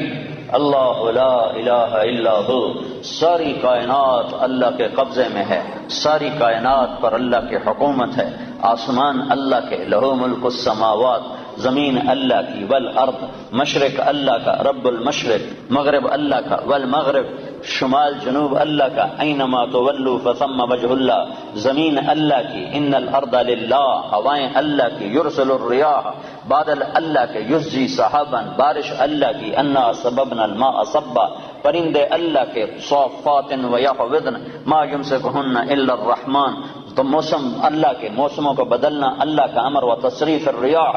اللہ لا الہ الا ہو، ساری کائنات اللہ کے قبضے میں ہے، ساری کائنات پر اللہ کی حکومت ہے، آسمان اللہ کے، لہو ملک السماوات، زمین اللہ کی، والارض، مشرق اللہ کا، رب المشرق، مغرب اللہ کا، والمغرب، شمال جنوب اللہ کا، اینما تولوا فثم وجہ اللہ، زمین اللہ کی، ان الارض للہ، ہوائیں اللہ کی، یرسل الریاح، بادل اللہ کے، یسجی سحابا، بارش اللہ کی، انا سببنا الماء صبا، پرندے اللہ کے، صافات ویحوضن ما یمسکہن الا الرحمن، تو موسم اللہ کے، موسموں کو بدلنا اللہ کا امر، و تصریف الریاح،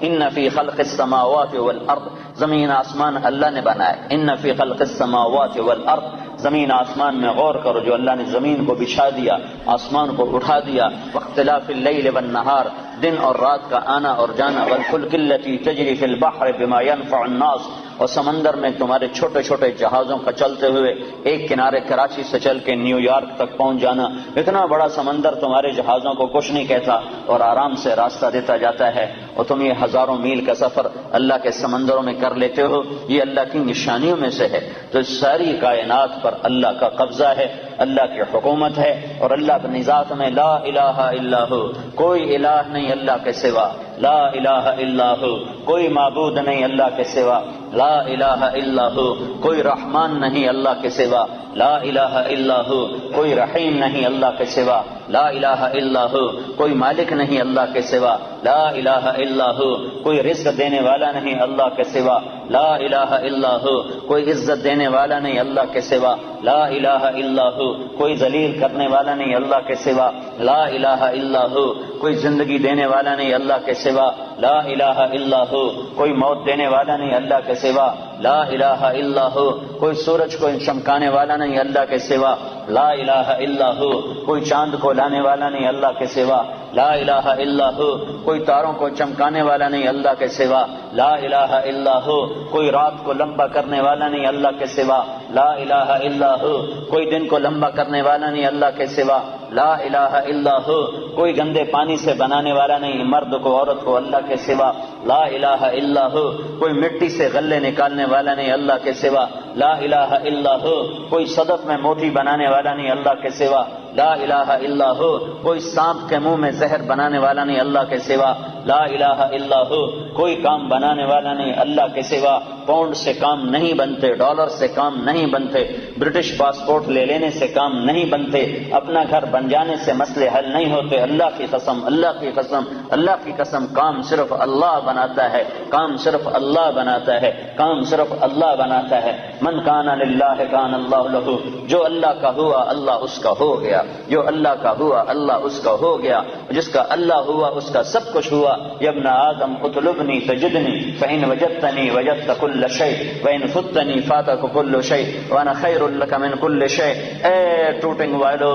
ان فی خلق السماوات والارض، زمین آسمان اللہ نے بنائے، ان فی خلق السماوات والارض، زمین آسمان میں غور کرو، جو اللہ نے زمین کو بچھا دیا، آسمان کو اٹھا دیا، واختلاف اللیل والنہار، دن اور رات کا آنا اور جانا، والفلک التی تجری فی البحر بما ينفع الناس، اور سمندر میں تمہارے چھوٹے چھوٹے جہازوں کا چلتے ہوئے ایک کنارے کراچی سے چل کے نیو یارک تک پہنچ جانا، اتنا بڑا سمندر تمہارے جہازوں کو کچھ نہیں کہتا اور آرام سے راستہ دیتا جاتا ہے، اور تم یہ ہزاروں میل کا سفر اللہ کے سمندروں میں کر لیتے ہو، یہ اللہ کی نشانیوں میں سے ہے۔ تو اس ساری کائنات پر اللہ کا قبضہ ہے، اللہ کی حکومت ہے، اور اللہ اپنی ذات میں لا الہ الا ہو، کوئی الہ نہیں اللہ کے سوا، لا الہ الا ہو، کوئی معبود نہیں اللہ کے سوا، لا الہ الا ہو، کوئی رحمان نہیں اللہ کے سوا، لا الہ الا ہو، کوئی رحیم نہیں اللہ کے سوا، لا الہ الا ہو، کوئی مالک نہیں اللہ کے سوا، لا الہ الا ہو، کوئی رزق دینے والا نہیں اللہ کے سوا، لا الہ الا ہو، کوئی عزت دینے والا نہیں اللہ کے سوا، لا الہ الا ہو، کوئی ذلیل کرنے والا نہیں اللہ کے سوا، لا الہ الا ہو، کوئی زندگی دینے والا نہیں اللہ کے سوا، لا الہ الا ہو، کوئی موت دینے والا نہیں اللہ کے سوا، لا الہ الا ہو، کوئی سورج کو چمکانے والا نہیں اللہ کے سوا، لا الہ الا ہو، کوئی چاند کو لانے والا نہیں اللہ کے سوا، لا الہ الا ہو، کوئی تاروں کو چمکانے والا نہیں اللہ کے سوا، لا الہ الا ہو، کوئی رات کو لمبا کرنے والا نہیں اللہ کے سوا، لا الہ الا ہو، کوئی دن کو لمبا کرنے والا نہیں اللہ کے سوا، لا الہ الا ہو، کوئی گندے پانی سے بنانے والا نہیں مرد کو عورت کو اللہ کے سوا، لا الہ الا ہو، کوئی مٹی سے غلے نکالنے والا نہیں اللہ کے سوا، لا الہ الا ہو، کوئی صدف میں موتی بنانے والا نہیں اللہ کے سوا، لا الہ الا ہو، کوئی سانپ کے منہ میں زہر بنانے والا نہیں اللہ کے سوا، لا الہ الا ہو، کوئی کام بنانے والا نہیں اللہ کے سوا، پاؤنڈ سے کام نہیں بنتے، ڈالر سے کام نہیں بنتے، برٹش پاسپورٹ لے لینے سے کام نہیں بنتے، اپنا گھر بن جانے سے مسئلے حل نہیں ہوتے، اللہ کی قسم، اللہ کی قسم، اللہ کی قسم، کام صرف اللہ بناتا ہے، کام صرف اللہ بناتا ہے، کام صرف اللہ بناتا ہے، من کان للہ کان اللہ لہ، جو اللہ کا ہوا اللہ اس کا ہو گیا، جو اللہ کا ہوا اللہ اس کا ہو گیا، جس کا اللہ ہوا اس کا سب کچھ ہوا، یا ابن آدم اطلبنی تجدنی فإن وجدتنی وجدت كل شيء وإن فتنی فاتك كل شيء وأنا خير لك من كل شيء، اے ٹوٹنگ والو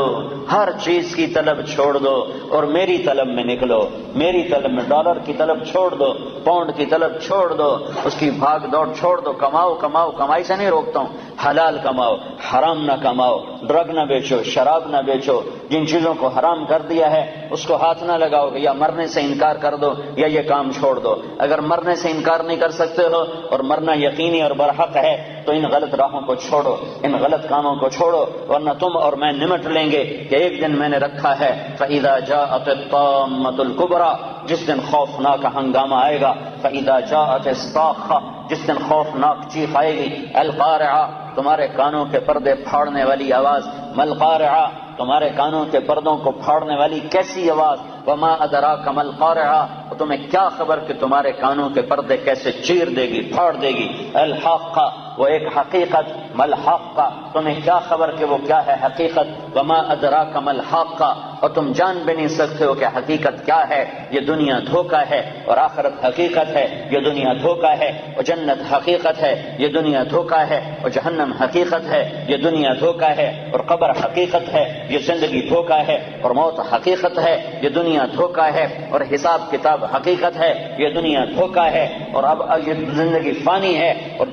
ہر چیز کی طلب چھوڑ دو اور میری طلب میں نکلو، میری طلب میں، ڈالر کی طلب چھوڑ دو، پاؤنڈ کی طلب چھوڑ دو، اس کی بھاگ دوڑ چھوڑ دو، کماؤ کماؤ، کمائی سے نہیں روکتا ہوں، حلال کماؤ، حرام نہ کماؤ، ڈرگ نہ بیچو، شراب نہ بیچو، جن چیزوں کو حرام کر دیا ہے اس کو ہاتھ نہ لگاؤ، یا مرنے سے انکار کر دو یا یہ کام چھوڑ دو، اگر مرنے سے انکار نہیں کر سکتے ہو اور مرنا یقینی اور برحق ہے تو ان غلط راہوں کو چھوڑو، ان غلط کاموں کو چھوڑو، ورنہ تم اور میں نمٹ لیں گے کہ ایک دن میں نے رکھا ہے فَإِذَا جَاءَتِ الطَّامَّةُ الْكُبْرَى، جس دن خوفناک ہنگامہ آئے گا، فَإِذَا جَاءَتِ الصَّاخَّةُ، جس دن خوفناک چیخ آئے گی، القارعہ، تمہارے کانوں کے پردے پھاڑنے والی آواز، ملقارعہ، تمہارے کانوں کے پردوں کو پھاڑنے والی کیسی آواز، وما ادراک ما القارعہ، تمہیں کیا خبر کہ تمہارے کانوں کے پردے کیسے چیر دے گی، پھاڑ دے گی، الحاقہ، وہ ایک حقیقت، ملحقہ، تمہیں کیا خبر کہ وہ کیا ہے حقیقت، وما ادراک ما الحاقہ، اور تم جان بھی نہیں سکتے ہو کہ حقیقت کیا ہے، یہ دنیا دھوکہ ہے اور آخرت حقیقت ہے، یہ دنیا دھوکہ ہے اور جنت حقیقت ہے، یہ دنیا دھوکہ ہے اور جہنم حقیقت ہے، یہ دنیا دھوکہ ہے اور قبر حقیقت ہے، یہ زندگی دھوکہ ہے اور موت حقیقت ہے، یہ دنیا دھوکہ ہے اور حساب کتاب حقیقت ہے، یہ دنیا دھوکہ ہے اور اب یہ زندگی فانی ہے اور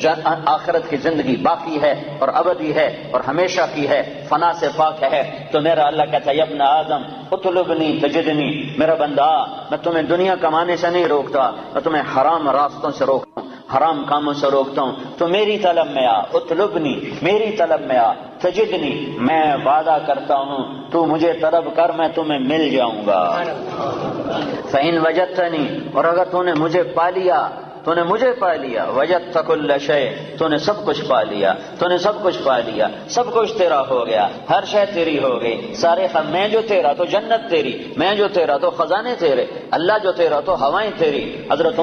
آخرت کی زندگی باقی ہے اور ابدی ہے اور ہمیشہ کی ہے، فنا سے پاک ہے۔ تو میرا اللہ کہتا ہے یا ابن آدم اطلبنی تجدنی، میرا بندہ میں تمہیں دنیا کمانے سے نہیں روکتا، میں تمہیں حرام راستوں سے روکتا ہوں، حرام کاموں سے روکتا ہوں، تو میری طلب میں آ، اطلبنی، میری طلب میں آ، تجدنی، میں وعدہ کرتا ہوں تو مجھے طلب کر میں تمہیں مل جاؤں گا، فإن وجدتنی، اور اگر تو نے مجھے پا لیا، تو نے مجھے پا لیا، وجدت کل شیء، تو نے سب کچھ پا لیا، تو نے سب کچھ پا لیا، سب کچھ تیرا ہو گیا، ہر شے تیری ہو گئی، سارے میں جو تیرا تو جنت تیری، میں جو تیرا تو خزانے تیرے، اللہ جو تیرا تو ہوائیں تیری۔ حضرت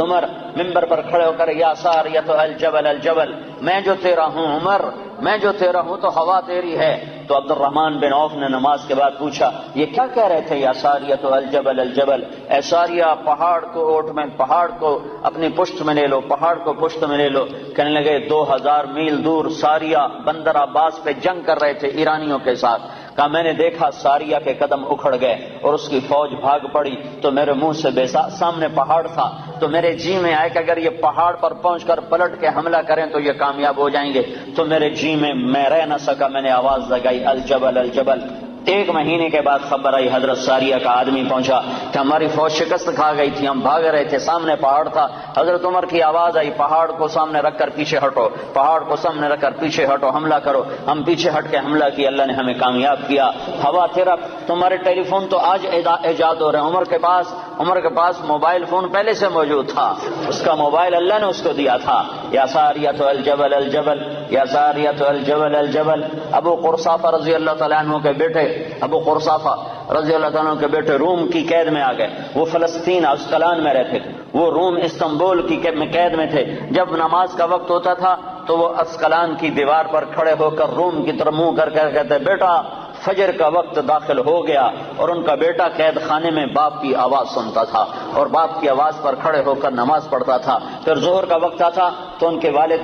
عمر منبر پر کھڑے ہو کر یا ساریۃ الجبل الجبل، میں جو تیرا ہوں عمر، میں جو تیرا ہوں تو ہوا تیری ہے۔ تو عبد الرحمن بن عوف نے نماز کے بعد پوچھا یہ کیا کہہ رہے تھے یا ساریۃ الجبل الجبل، اے ساریہ پہاڑ کو اوٹ میں، پہاڑ کو اپنی پشت میں لے لو، پہاڑ کو پشت میں لے لو۔ کہنے لگے 2000 میل دور ساریہ بندر عباس پہ جنگ کر رہے تھے ایرانیوں کے ساتھ، کہا میں نے دیکھا ساریہ کے قدم اکھڑ گئے اور اس کی فوج بھاگ پڑی، تو میرے منہ سے سامنے پہاڑ تھا، تو میرے جی میں آئے کہ اگر یہ پہاڑ پر پہنچ کر پلٹ کے حملہ کریں تو یہ کامیاب ہو جائیں گے، تو میرے جی میں رہ نہ سکا، میں نے آواز لگائی الجبل الجبل۔ 1 مہینے کے بعد خبر آئی حضرت ساریہ کا آدمی پہنچا کہ ہماری فوج شکست کھا گئی تھی، ہم بھاگ رہے تھے، سامنے پہاڑ تھا۔ حضرت عمر کی آواز آئی پہاڑ کو سامنے رکھ کر پیچھے ہٹو، پہاڑ کو سامنے رکھ کر پیچھے ہٹو، حملہ کرو۔ ہم پیچھے ہٹ کے حملہ کیا، اللہ نے ہمیں کامیاب کیا۔ ہوا تیرا، تمہارے ٹیلی فون تو آج ایجاد ہو رہے ہیں، عمر کے پاس موبائل فون پہلے سے موجود تھا، اس کا موبائل اللہ نے اس کو دیا تھا۔ یا ساریۃ الجبل الجبل، یا ساریۃ الجبل الجبل۔ ابو قرصافہ رضی اللہ تعالیٰ عنہ کے بیٹے، ابو قرصافہ رضی اللہ تعالیٰ عنہ کے بیٹے روم کی قید میں آ گئے، وہ فلسطین اسقلان میں رہتے تھے، وہ روم استنبول کی قید میں تھے۔ جب نماز کا وقت ہوتا تھا تو وہ اسقلان کی دیوار پر کھڑے ہو کر روم کی طرف منہ کر کہتے بیٹا فجر کا وقت داخل ہو گیا اور ان کا بیٹا قید خانے میں باپ کی آواز سنتا تھا اور باپ کی آواز پر کھڑے ہو کر نماز پڑھتا تھا. پھر ظہر کا وقت آتا تو ان کے والد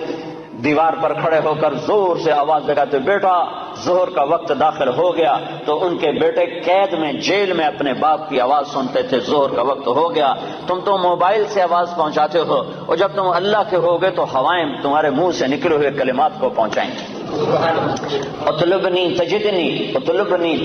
دیوار پر کھڑے ہو کر زور سے آواز لگاتے, بیٹا ظہر کا وقت داخل ہو گیا. تو ان کے بیٹے قید میں جیل میں اپنے باپ کی آواز سنتے تھے, ظہر کا وقت ہو گیا. تم تو موبائل سے آواز پہنچاتے ہو, اور جب تم اللہ کے ہوگے تو ہوائیں تمہارے منہ سے نکلے ہوئے کلمات کو پہنچائیں گے. اطلبنی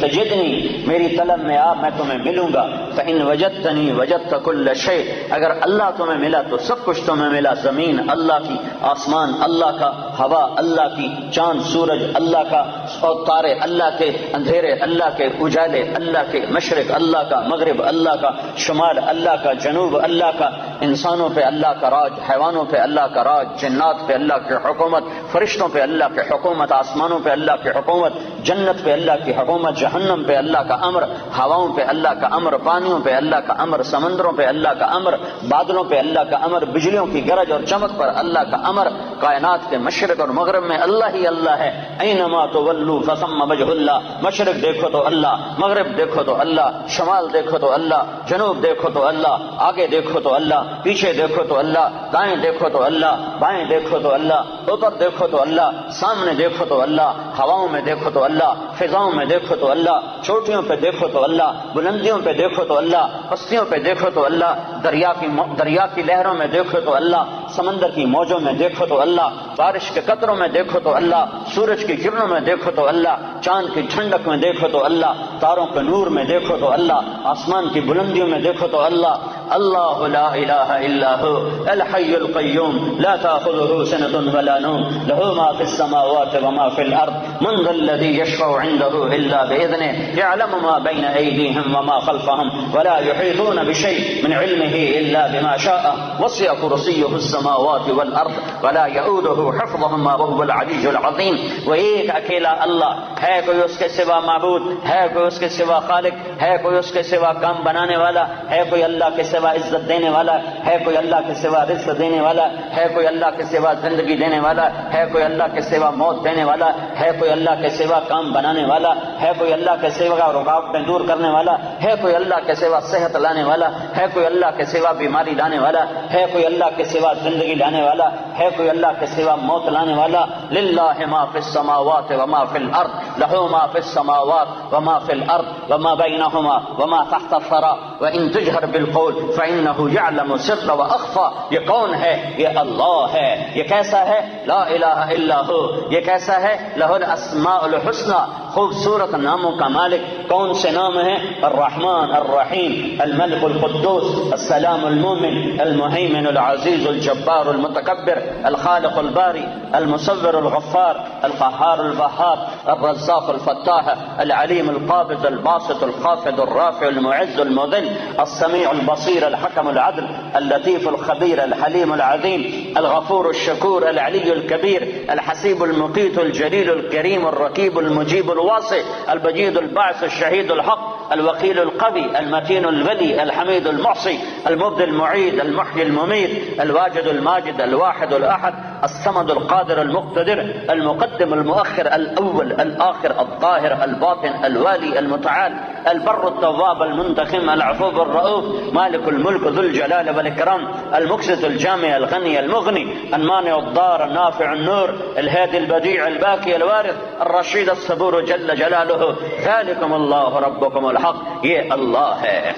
تجدنی, میری طلب میں آ, میں تمہیں ملوں گا. فإن وجدتنی وجدت کل شیء, اگر اللہ تمہیں ملا تو سب کچھ تمہیں ملا. زمین اللہ کی, آسمان اللہ کا, ہوا اللہ کی, چاند سورج اللہ کا, اور تارے اللہ کے, اندھیرے اللہ کے, اجالے اللہ کے, مشرق اللہ کا, مغرب اللہ کا, شمال اللہ کا, جنوب اللہ کا. انسانوں پہ اللہ کا راج, حیوانوں پہ اللہ کا راج, جنات پہ اللہ کی حکومت, فرشتوں پہ اللہ کی حکومت, آسمانوں پہ اللہ کی حکومت, جنت پہ اللہ کی حکومت, جہنم پہ اللہ کا امر, ہواؤں پہ اللہ کا امر, پانیوں پہ اللہ کا امر, سمندروں پہ اللہ کا امر, بادلوں پہ اللہ کا امر, بجلیوں کی گرج اور چمک پر اللہ کا امر. کائنات کے مشرق اور مغرب میں اللہ ہی اللہ ہے. اینما تولوا فثم وجہ اللہ, مشرق دیکھو تو اللہ, مغرب دیکھو تو اللہ, شمال دیکھو تو اللہ, جنوب دیکھو تو اللہ, آگے دیکھو تو اللہ, پیچھے دیکھو تو اللہ, دائیں دیکھو تو اللہ, بائیں دیکھو تو اللہ, اوپر دیکھو تو اللہ, سامنے دیکھو تو اللہ, ہواؤں میں دیکھو تو اللہ, فضاؤں میں دیکھو تو اللہ, چوٹیوں پہ دیکھو تو اللہ, بلندیوں پہ دیکھو تو اللہ, پستیوں پہ دیکھو تو اللہ, دریا کی لہروں میں دیکھو تو اللہ, سمندر کی موجوں میں دیکھو تو اللہ, بارش کے قطروں میں دیکھو تو اللہ, سورج کی کرنوں میں دیکھو تو اللہ, چاند کی ٹھنڈک میں دیکھو تو اللہ, تاروں کے نور میں دیکھو تو اللہ, آسمان کی بلندیوں میں دیکھو تو اللہ. اللہ لا الہ الا هو الحی القیوم لا تأخذه سنة ولا نوم له ما في السماوات وما في الارض من ذا الذي يشفع عنده الا باذنه يعلم ما بين ايديهم وما خلفهم ولا يحيطون بشيء من علمه الا بما شاء وسع كرسيه السماوات والارض ولا يؤوده حفظهما وهو العلي العظيم. وہ ایک اکیلا اللہ ہے, کوئی اس کے سوا معبود ہے, کوئی اس کے سوا خالق ہے, کوئی اس کے سوا کام بنانے والا ہے, کوئی اللہ کے سوا عزت دینے والا ہے, کوئی اللہ کے سوا رزق دینے والا ہے, کوئی اللہ کے سوا زندگی دینے والا ہے, کوئی اللہ کے سوا موت دینے والا ہے, کوئی اللہ کے سوا کام بنانے والا ہے, کوئی اللہ کے سوا رکاوٹیں دور کرنے والا ہے, کوئی اللہ کے سوا صحت لانے والا ہے, کوئی اللہ کے سوا بیماری لانے والا ہے, کوئی اللہ کے سوا زندگی لانے والا ہے, کوئی اللہ کے سوا موت لانے والا. للہ ما فی السماوات وما فی الارض لہ ما فی السماوات وما فی الارض وما بینہما وما تحت الثری وان تجہر بالقول فإنه يعلم السر وأخفى. یہ کون ہے؟ یہ اللہ ہے. یہ کیسا ہے؟ لا الہ الا ہو. یہ کیسا ہے؟ لہ الاسماء الحسنى, خوبصورت ناموں کا مالک. کون سے نام ہیں؟ الرحمن الرحیم, الملک القدوس, السلام المؤمن, المهيمن العزيز الجبار المتكبر, الخالق الباري, المصور الغفار, القهار الوهاب, الرزاق الفتاح, العليم القابض الباسط الخافض الرافع المعز المذل, السميع البصير, الحكم العدل, اللطيف الخبير, الحليم العظيم, الغفور الشكور, العلي الكبير, الحسيب المقيت, الجليل الكريم, الرقيب المجيب الواسع, البجيد الباعث, الشهيد الحق, الوكيل القوي, المتين الولي, الحميد المحصي, المبدي المعيد, المحيي المميت, الواجد الماجد, الواحد الأحد, الصمد القادر المقتدر, المقدم المؤخر, الأول الآخر, الظاهر الباطن, الوالي المتعال, البر التواب المنتقم, العفو الرؤوف, مالك الملك ذو الجلال والإكرام, المقسط الجامع الغني المغني, المانع الضار النافع النور, الهادي البديع الباقي الوارث, الرشيد الصبور جل جلاله. ذلكم الله ربكم الحق. یہ اللہ ہے.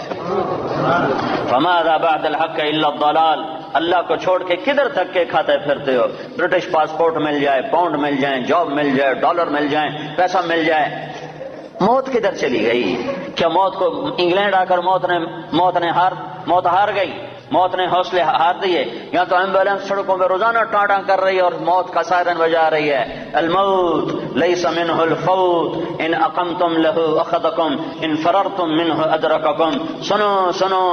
فماذا بعد الحق الا الضلال. اللہ کو چھوڑ کے کدھر تک کے کھاتے پھرتے ہو؟ برٹش پاسپورٹ مل جائے, پاؤنڈ مل جائیں, جاب مل جائے, ڈالر مل جائیں, پیسہ مل جائے, موت کدھر چلی گئی؟ کیا موت کو انگلینڈ آ کر موت ہار گئی؟ موت نے حوصلے ہار دیے. یہاں تو ایمبولینس سڑکوں پہ روزانہ ٹاٹا کر رہی ہے اور موت کا سائرن بجا رہی ہے. الموت لیس منہ الفوت ان اقمتم لہ اخذکم ان فررتم منہ ادرککم. سنو سنو,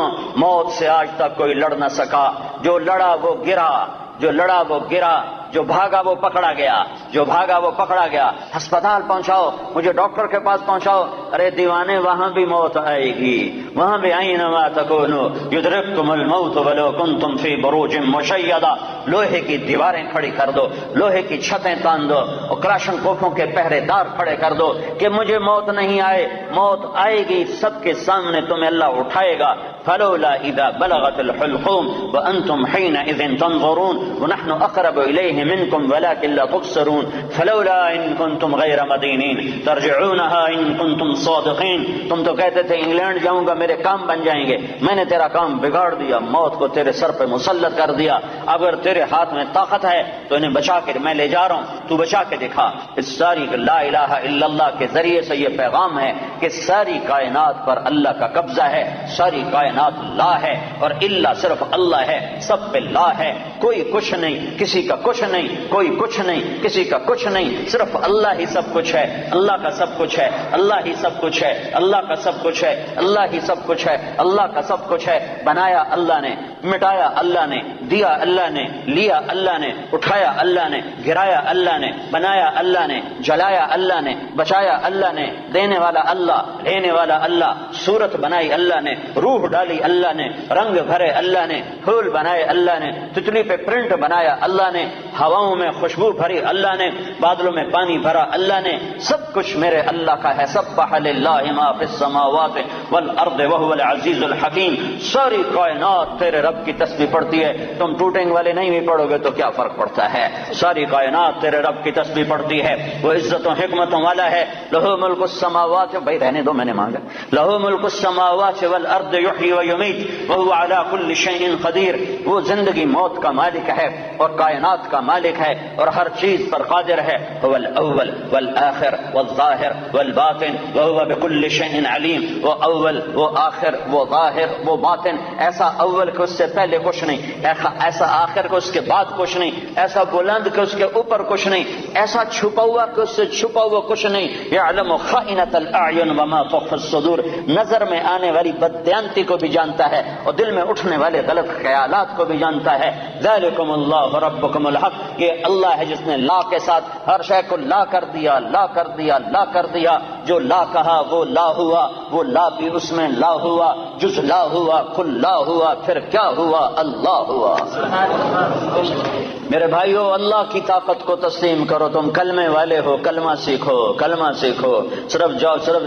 موت سے آج تک کوئی لڑ نہ سکا. جو لڑا وہ گرا, جو لڑا وہ گرا, جو بھاگا وہ پکڑا گیا. جو بھاگا وہ پکڑا گیا، ہسپتال پہنچاؤ، مجھے ڈاکٹر کے پاس پہنچاؤ۔ ارے دیوانے، وہاں بھی موت آئے گی، وہاں بھی اینما تکونوا یدرککم الموت ولو کنتم فی بروج مشیدہ۔ لوہے کی دیواریں کھڑی کر دو، لوہے کی چھتیں تان دو اور کلاشن کوفوں کے پہرے دار کھڑے کر دو کہ مجھے موت نہیں آئے۔ موت آئے گی، سب کے سامنے تمہیں اللہ اٹھائے گا۔ فلولا اذا بلغت الحلقوم وانتم حينئذ تنظرون ونحن اقرب اليه منكم ولكن لا تبصرون فلولا ان كنتم غير مدينين ترجعونها ان كنتم صادقين۔ تم تو کہتے تھے انگلینڈ جاؤں گا میرے کام بن جائیں گے، میں نے تیرا کام بگاڑ دیا، موت کو تیرے سر پہ مسلط کر دیا۔ اگر تیرے ہاتھ میں طاقت ہے تو انہیں بچا کے میں لے جا رہا ہوں، تو بچا کے دکھا۔ اس ساری لا الہ الا اللہ کے ذریعے سے یہ پیغام ہے کہ ساری کائنات پر اللہ کا قبضہ ہے، ساری کائنات لا ہے اور اللہ صرف اللہ ہے، سب پہ لا ہے، کوئی کچھ نہیں، کسی کا کچھ نہیں، کوئی کچھ نہیں، کسی کا کچھ نہیں، صرف اللہ ہی سب کچھ ہے، اللہ کا سب کچھ ہے، اللہ ہی سب کچھ ہے، اللہ کا سب کچھ ہے، اللہ ہی سب کچھ ہے، اللہ کا سب کچھ ہے۔ بنایا اللہ نے، مٹایا اللہ نے، دیا اللہ نے، لیا اللہ نے، اٹھایا اللہ نے، گرایا اللہ نے، بنایا اللہ نے، جلایا اللہ نے، بچایا اللہ نے، دینے والا اللہ، لینے والا اللہ، صورت بنائی اللہ نے، روح ڈالی اللہ نے، رنگ بھرے اللہ نے، پھول بنائے اللہ نے، تتلی پہ پرنٹ بنایا اللہ نے، ہواؤں میں خوشبو بھری اللہ نے، بادلوں میں پانی بھرا اللہ نے۔ سب کچھ میرے اللہ کا ہے۔ سبح للہ ما فی السماوات والارض وهو العزیز الحکیم۔ ساری کائنات تیرے رب کی تسبیح پڑھتی ہے۔ تم ٹوٹنگ والے نہیں بھی پڑھو گے تو کیا فرق پڑتا ہے؟ ساری کائنات تیرے رب کی تسبیح پڑھتی ہے۔ وہ عزت و حکمتوں والا ہے۔ لہو ملک السماوات، بھائی رہنے دو، میں نے مانگا، لہو ملک السماوات والارض یحیی ویمیت وهو علی کل شیء قدیر۔ وہ زندگی موت کا مالک ہے اور کائنات کا مالک ہے اور ہر چیز پر قادر ہے۔ هو الاول والآخر والظاہر والباطن وهو بكل شیء علیم۔ وہ اول، وہ آخر، وہ ظاہر، وہ باطن۔ ایسا اول کہ اس سے پہلے کچھ نہیں، ایسا آخر کہ اس کے بعد کچھ نہیں، ایسا بلند کہ اس کے اوپر کچھ نہیں، ایسا چھپا ہوا کہ اس سے چھپا ہوا کچھ نہیں۔ یعلم خائنۃ الاعین وما تخفی الصدور۔ نظر میں آنے والی بددیانتی کو بھی جانتا ہے اور دل میں اٹھنے والے غلط خیالات کو بھی جانتا ہے۔ ذالکم اللہ ربکم الحق۔ یہ اللہ ہے جس نے لا کے ساتھ ہر شے کو لا کر دیا، لا کر دیا، لا کر دیا۔ جو لا کہا وہ لا ہوا، وہ لا بھی اس میں لا ہوا، جز لا ہوا، کل لا ہوا، پھر کیا ہوا؟ اللہ ہوا۔ میرے بھائیو، اللہ کی طاقت کو تسلیم کرو۔ تم کلمے والے ہو، کلمہ سیکھو، کلمہ سیکھو۔ صرف جاؤ، صرف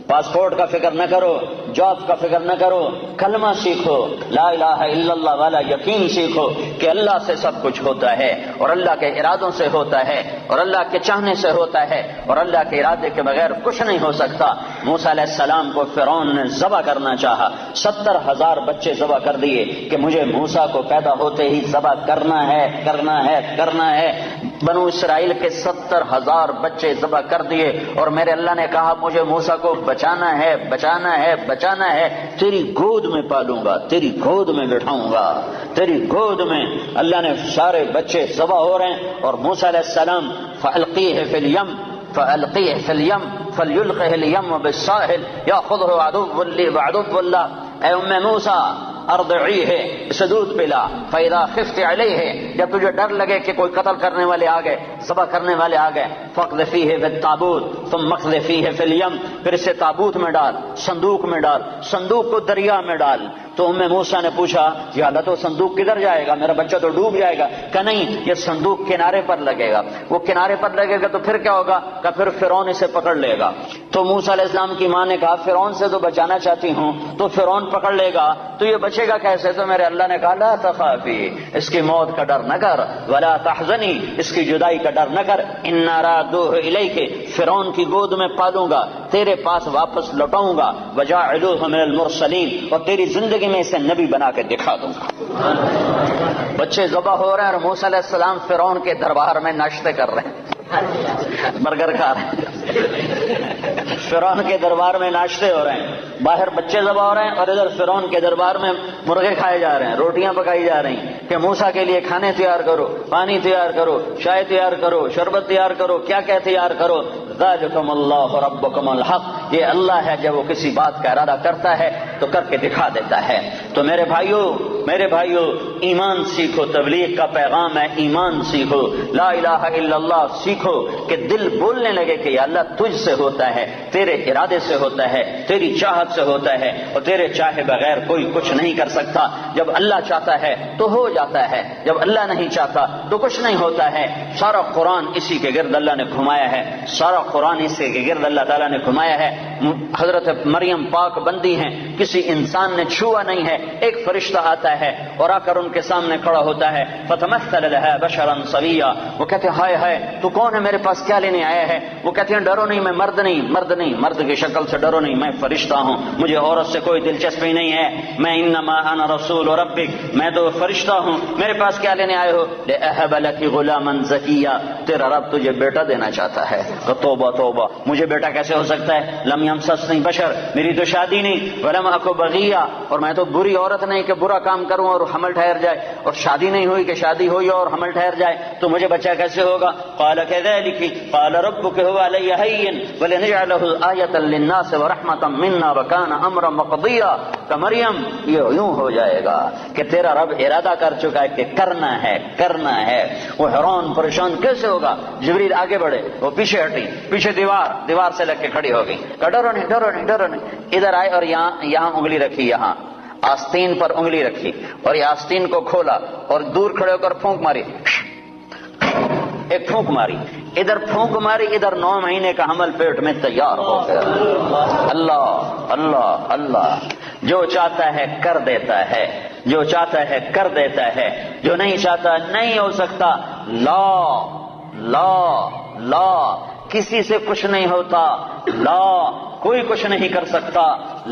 پاسپورٹ کا فکر نہ کرو، جاب کا فکر نہ کرو، کلمہ سیکھو، لا الہ الا اللہ والا یقین سیکھو کہ اللہ سے سب کچھ ہوتا ہے اور اللہ کے ارادوں سے ہوتا ہے اور اللہ کے چاہنے سے ہوتا ہے اور اللہ کے ارادے کے بغیر کچھ نہیں ہو سکتا۔ موسیٰ علیہ السلام کو فرعون نے ذبح کرنا چاہا، 70,000 بچے ذبح کر دیے کہ مجھے موسیٰ کو پیدا ہوتے ہی ذبح کرنا ہے، کرنا ہے، کرنا ہے۔ بنو اسرائیل کے 70,000 بچے ذبح کر دیے اور میرے اللہ نے کہا مجھے موسیٰ کو بچانا ہے، بچانا ہے، بچانا ہے، تیری گود میں پالوں گا، تیری گود میں بٹھاؤں گا، تیری گود میں۔ اللہ نے سارے بچے ذبح ہو رہے ہیں اور موسیٰ علیہ السلام فَأَلْقِيهِ فِي الْيَمِّ فَأَلْقِيهِ فِي الْيَمِّ فَلْيُلْقِهِ الْيَمُّ بِالسَّاحِلِ يَأْخُذْهُ عَدُوٌّ لِّي وَعَدُوٌّ لَّهُ۔ اے ام موسیٰ ارضعیہ، اسے دودھ پلا، فَإِذَا خِفْتِ عَلَيْهِ، جب تجھے ڈر لگے کہ کوئی قتل کرنے والے آ گئے، ذبح کرنے والے آ گئے، فَاقْذِفِيهِ فِي التَّابُوتِ ثُمَّ اقْذِفِيهِ فِي الْيَمِّ، پھر اسے تابوت میں ڈال، صندوق میں ڈال، صندوق کو دریا میں ڈال۔ تو ام موسیٰ نے پوچھا یا اللہ تو صندوق کدھر جائے گا، میرا بچہ تو ڈوب جائے گا۔ کہ نہیں، یہ صندوق کنارے پر لگے گا۔ وہ کنارے پر لگے گا تو پھر کیا ہوگا؟ کہ پھر فرعون اسے پکڑ لے گا۔ تو موسیٰ علیہ السلام کی ماں نے کہا فرعون سے تو بچانا چاہتی ہوں، تو فرعون پکڑ لے گا تو یہ بچے گا کیسے؟ تو میرے اللہ نے کہا لا تخافی، اس کی موت کا ڈر نہ کر، ولا تحزنی، اس کی جدائی کا ڈر نہ کر، انا رادوہ الیک، فرعون کی گود میں پالوں گا، تیرے پاس واپس لوٹاؤں گا، وجاعلوہ من المرسلین، اور تیری زندگی میں اسے نبی بنا کے دکھا دوں گا۔ بچے ذبح ہو رہے ہیں اور موسیٰ علیہ السلام فرعون کے دربار میں ناشتے کر رہے ہیں، برگر کھا رہے ہیں، فرعون کے دربار میں ناشتے ہو رہے ہیں، باہر بچے ذبح ہو رہے ہیں اور ادھر فرعون کے دربار میں مرغے کھائے جا رہے ہیں، روٹیاں پکائی جا رہی ہیں کہ موسیٰ کے لیے کھانے تیار کرو، پانی تیار کرو، چائے تیار کرو، شربت تیار کرو، کیا کیا تیار کرو۔ ذالکم اللہ ربکم الحق، یہ اللہ ہے جب وہ کسی بات کا ارادہ کرتا ہے تو کر کے دکھا دیتا ہے۔ تو میرے بھائیوں ایمان سیکھو، تبلیغ کا پیغام ہے ایمان سیکھو، لا الہ الا اللہ سیکھو کہ دل بولنے لگے کہ یا اللہ تجھ سے ہوتا ہے، تیرے ارادے سے ہوتا ہے، تیری چاہت سے ہوتا ہے، اور تیرے چاہے بغیر کوئی کچھ نہیں کر سکتا۔ جب اللہ چاہتا ہے تو ہو جاتا ہے، جب اللہ نہیں چاہتا تو کچھ نہیں ہوتا ہے۔ سارا قرآن اسی کے گرد اللہ نے گھمایا ہے، سارا قرآن اسی کے گرد اللہ تعالیٰ نے گھمایا ہے۔ حضرت مریم پاک بندی ہیں، کسی انسان نے چھوا نہیں ہے، ایک فرشتہ آتا ہے اور آ کر ان کے سامنے کھڑا ہوتا ہے، فتمثل لها بشرا سویا، وہ کہتے ہیں ہائے ہائے تو کون ہے، میرے پاس کیا لینے آیا ہے؟ وہ کہتے ہیں ڈرو نہیں، میں مرد کی شکل سے ڈرو نہیں، میں فرشتہ ہوں، مجھے عورت سے کوئی دلچسپی نہیں ہے، میں انما انا رسول ربک، میں تو فرشتہ ہوں، میرے پاس کیا لینے آئے ہو؟ لأهب لك غلاما زکیا، تیرا رب تجھے بیٹا دینا چاہتا ہے۔ تو توبہ توبہ، مجھے بیٹا کیسے ہو سکتا ہے؟ لم یمسسنی بشر، میری تو شادی نہیں، ولم اکو بغیا، اور میں تو بری عورت نہیں کہ برا کام کروں اور حمل ٹھہر جائے، اور شادی نہیں ہوئی کہ شادی ہوئی اور حمل ٹھہر جائے، تو مجھے بچہ کیسے ہوگا؟ قال كذلك قال ربك هو علي هين ولنجعله آية للناس ورحمة منا وكان امرا مقضيا، کہ مریم یہ یوں ہو جائے گا کہ تیرا رب ارادہ کر چکا ہے کہ کرنا ہے۔ وہ حیران پریشان کیسے ہوگا؟ جبریل آگے بڑھے، وہ پیچھے ہٹی، پیچھے دیوار سے لگ کے کھڑی ہو گئی، کہ ڈرو نہیں، ادھر آئے اور یہاں انگلی رکھی، یہاں آستین پر انگلی رکھی اور یہ آستین کو کھولا اور دور کھڑے ہو کر پھونک ماری، ایک پھونک ماری، ادھر پھونک ماری، ادھر 9 مہینے کا حمل پیٹ میں تیار ہو گیا۔ اللہ اللہ اللہ، جو چاہتا ہے کر دیتا ہے، جو چاہتا ہے کر دیتا ہے، جو نہیں چاہتا نہیں ہو سکتا۔ لا کسی سے کچھ نہیں ہوتا، لا کوئی کچھ نہیں کر سکتا،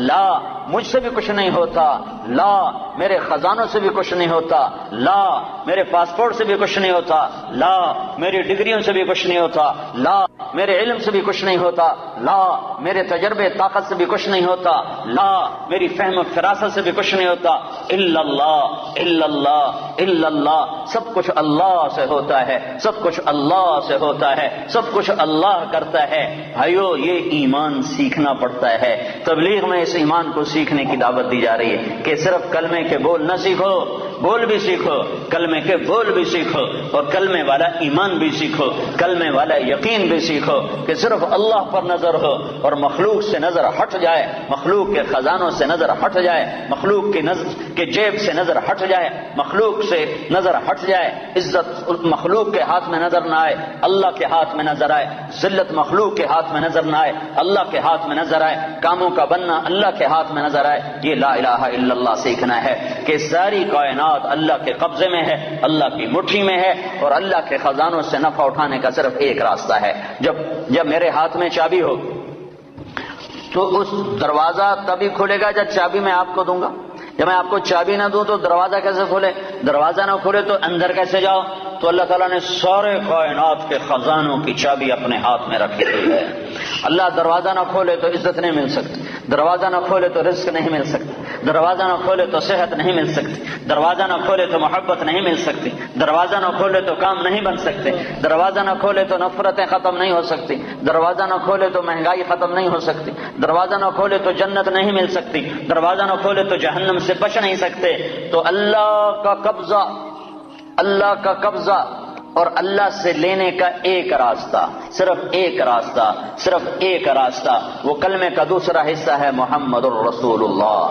لا مجھ سے بھی کچھ نہیں ہوتا، لا میرے خزانوں سے بھی کچھ نہیں ہوتا، لا میرے پاسپورٹ سے بھی کچھ نہیں ہوتا، لا میری ڈگریوں سے بھی کچھ نہیں ہوتا، لا میرے علم سے بھی کچھ نہیں ہوتا، لا میرے تجربے طاقت سے بھی کچھ نہیں ہوتا، لا میری فہم و فراست سے بھی کچھ نہیں ہوتا، الا اللہ، سب کچھ اللہ سے ہوتا ہے، سب کچھ اللہ سے ہوتا ہے، سب کچھ اللہ کرتا ہے۔ بھائیو یہ ایمان سیکھنا پڑتا ہے، تبلیغ میں اس ایمان کو سیکھنے کی دعوت دی جا رہی ہے کہ صرف کلمے کے بول نہ سیکھو، بول بھی سیکھو، کلمے کے بول بھی سیکھو، اور کلمے والا ایمان بھی سیکھو، کلمے والا یقین بھی سیکھو کہ صرف اللہ پر نظر ہو اور مخلوق سے نظر ہٹ جائے، مخلوق کے خزانوں سے نظر ہٹ جائے، مخلوق کے جیب سے نظر ہٹ جائے، مخلوق سے نظر ہٹ جائے، عزت مخلوق کے ہاتھ میں نظر نہ آئے، اللہ کے ہاتھ میں نظر آئے، ذلت مخلوق کے ہاتھ میں نظر نہ آئے، اللہ کے ہاتھ میں نظر آئے، کاموں کا بننا اللہ کے ہاتھ میں نظر آئے۔ یہ لا الہ الا اللہ سیکھنا ہے کہ ساری کائنات اللہ کے قبضے میں ہے، اللہ کی مٹھی میں ہے، اور اللہ کے خزانوں سے نفع اٹھانے کا صرف ایک راستہ ہے۔ جب میرے ہاتھ میں چابی ہو تو اس دروازہ تبھی کھلے گا جب چابی میں آپ کو دوں گا۔ جب میں آپ کو چابی نہ دوں تو دروازہ کیسے کھولے؟ دروازہ نہ کھولے تو اندر کیسے جاؤ؟ تو اللہ تعالیٰ نے سارے کائنات کے خزانوں کی چابی اپنے ہاتھ میں رکھی ہوئی ہے۔ اللہ دروازہ نہ کھولے تو عزت نہیں مل سکتی، دروازہ نہ کھولے تو رزق نہیں مل سکتا، دروازہ نہ کھولے تو صحت نہیں مل سکتی، دروازہ نہ کھولے تو محبت نہیں مل سکتی، دروازہ نہ کھولے تو کام نہیں بن سکتے، دروازہ نہ کھولے تو نفرتیں ختم نہیں ہو سکتی، دروازہ نہ کھولے تو مہنگائی ختم نہیں ہو سکتی، دروازہ نہ کھولے تو جنت نہیں مل سکتی، دروازہ نہ کھولے تو جہنم سے بچ نہیں سکتے۔ تو اللہ کا قبضہ اور اللہ سے لینے کا ایک راستہ، صرف ایک راستہ، وہ کلمے کا دوسرا حصہ ہے محمد الرسول اللہ۔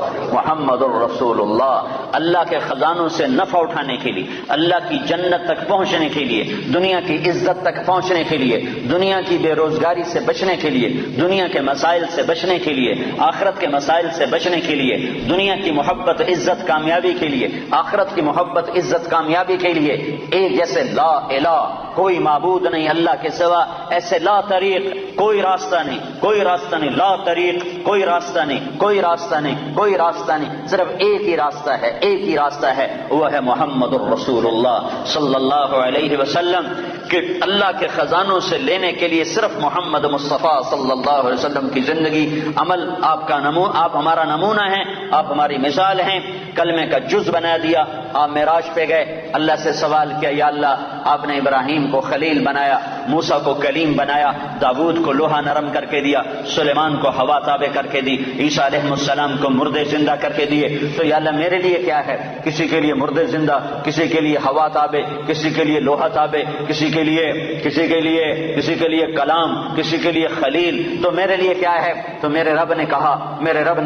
اللہ کے خزانوں سے نفع اٹھانے کے لیے، اللہ کی جنت تک پہنچنے کے لیے، دنیا کی عزت تک پہنچنے کے لیے، دنیا کی بے روزگاری سے بچنے کے لیے، دنیا کے مسائل سے بچنے کے لیے، آخرت کے مسائل سے بچنے کے لیے، دنیا کی محبت عزت کامیابی کے لیے، آخرت کی محبت عزت کامیابی کے لیے، ایک جیسے لا الہ کوئی معبود نہیں اللہ کے سوا، ایسے لا طریق کوئی راستہ نہیں، لا طریق کوئی راستہ نہیں، صرف ایک ہی راستہ ہے، وہ ہے محمد الرسول اللہ صلی اللہ علیہ وسلم، کہ اللہ کے خزانوں سے لینے کے لیے صرف محمد مصطفیٰ صلی اللہ علیہ وسلم کی زندگی عمل آپ ہمارا نمونہ ہیں، آپ ہماری مثال ہیں، کلمے کا جز بنا دیا، آپ معراج پہ گئے، اللہ سے سوال کیا یا اللہ آپ نے ابراہیم کو خلیل بنایا، موسیٰ کو کلیم بنایا، داؤد کو لوہا نرم کر کے دیا، سلیمان کو ہوا تابع کر کے دی، عیسیٰ علیہ السلام کو مردے زندہ کر کے دیے، تو یا اللہ میرے لیے کیا ہے؟ کسی کے لیے مردے زندہ، کسی کے لیے ہوا تابع، کسی کے لیے لوہا تابع، کسی کے لیے کلام، کسی کے لیے خلیل، تو میرے لیے کیا ہے؟ تو میرے رب نے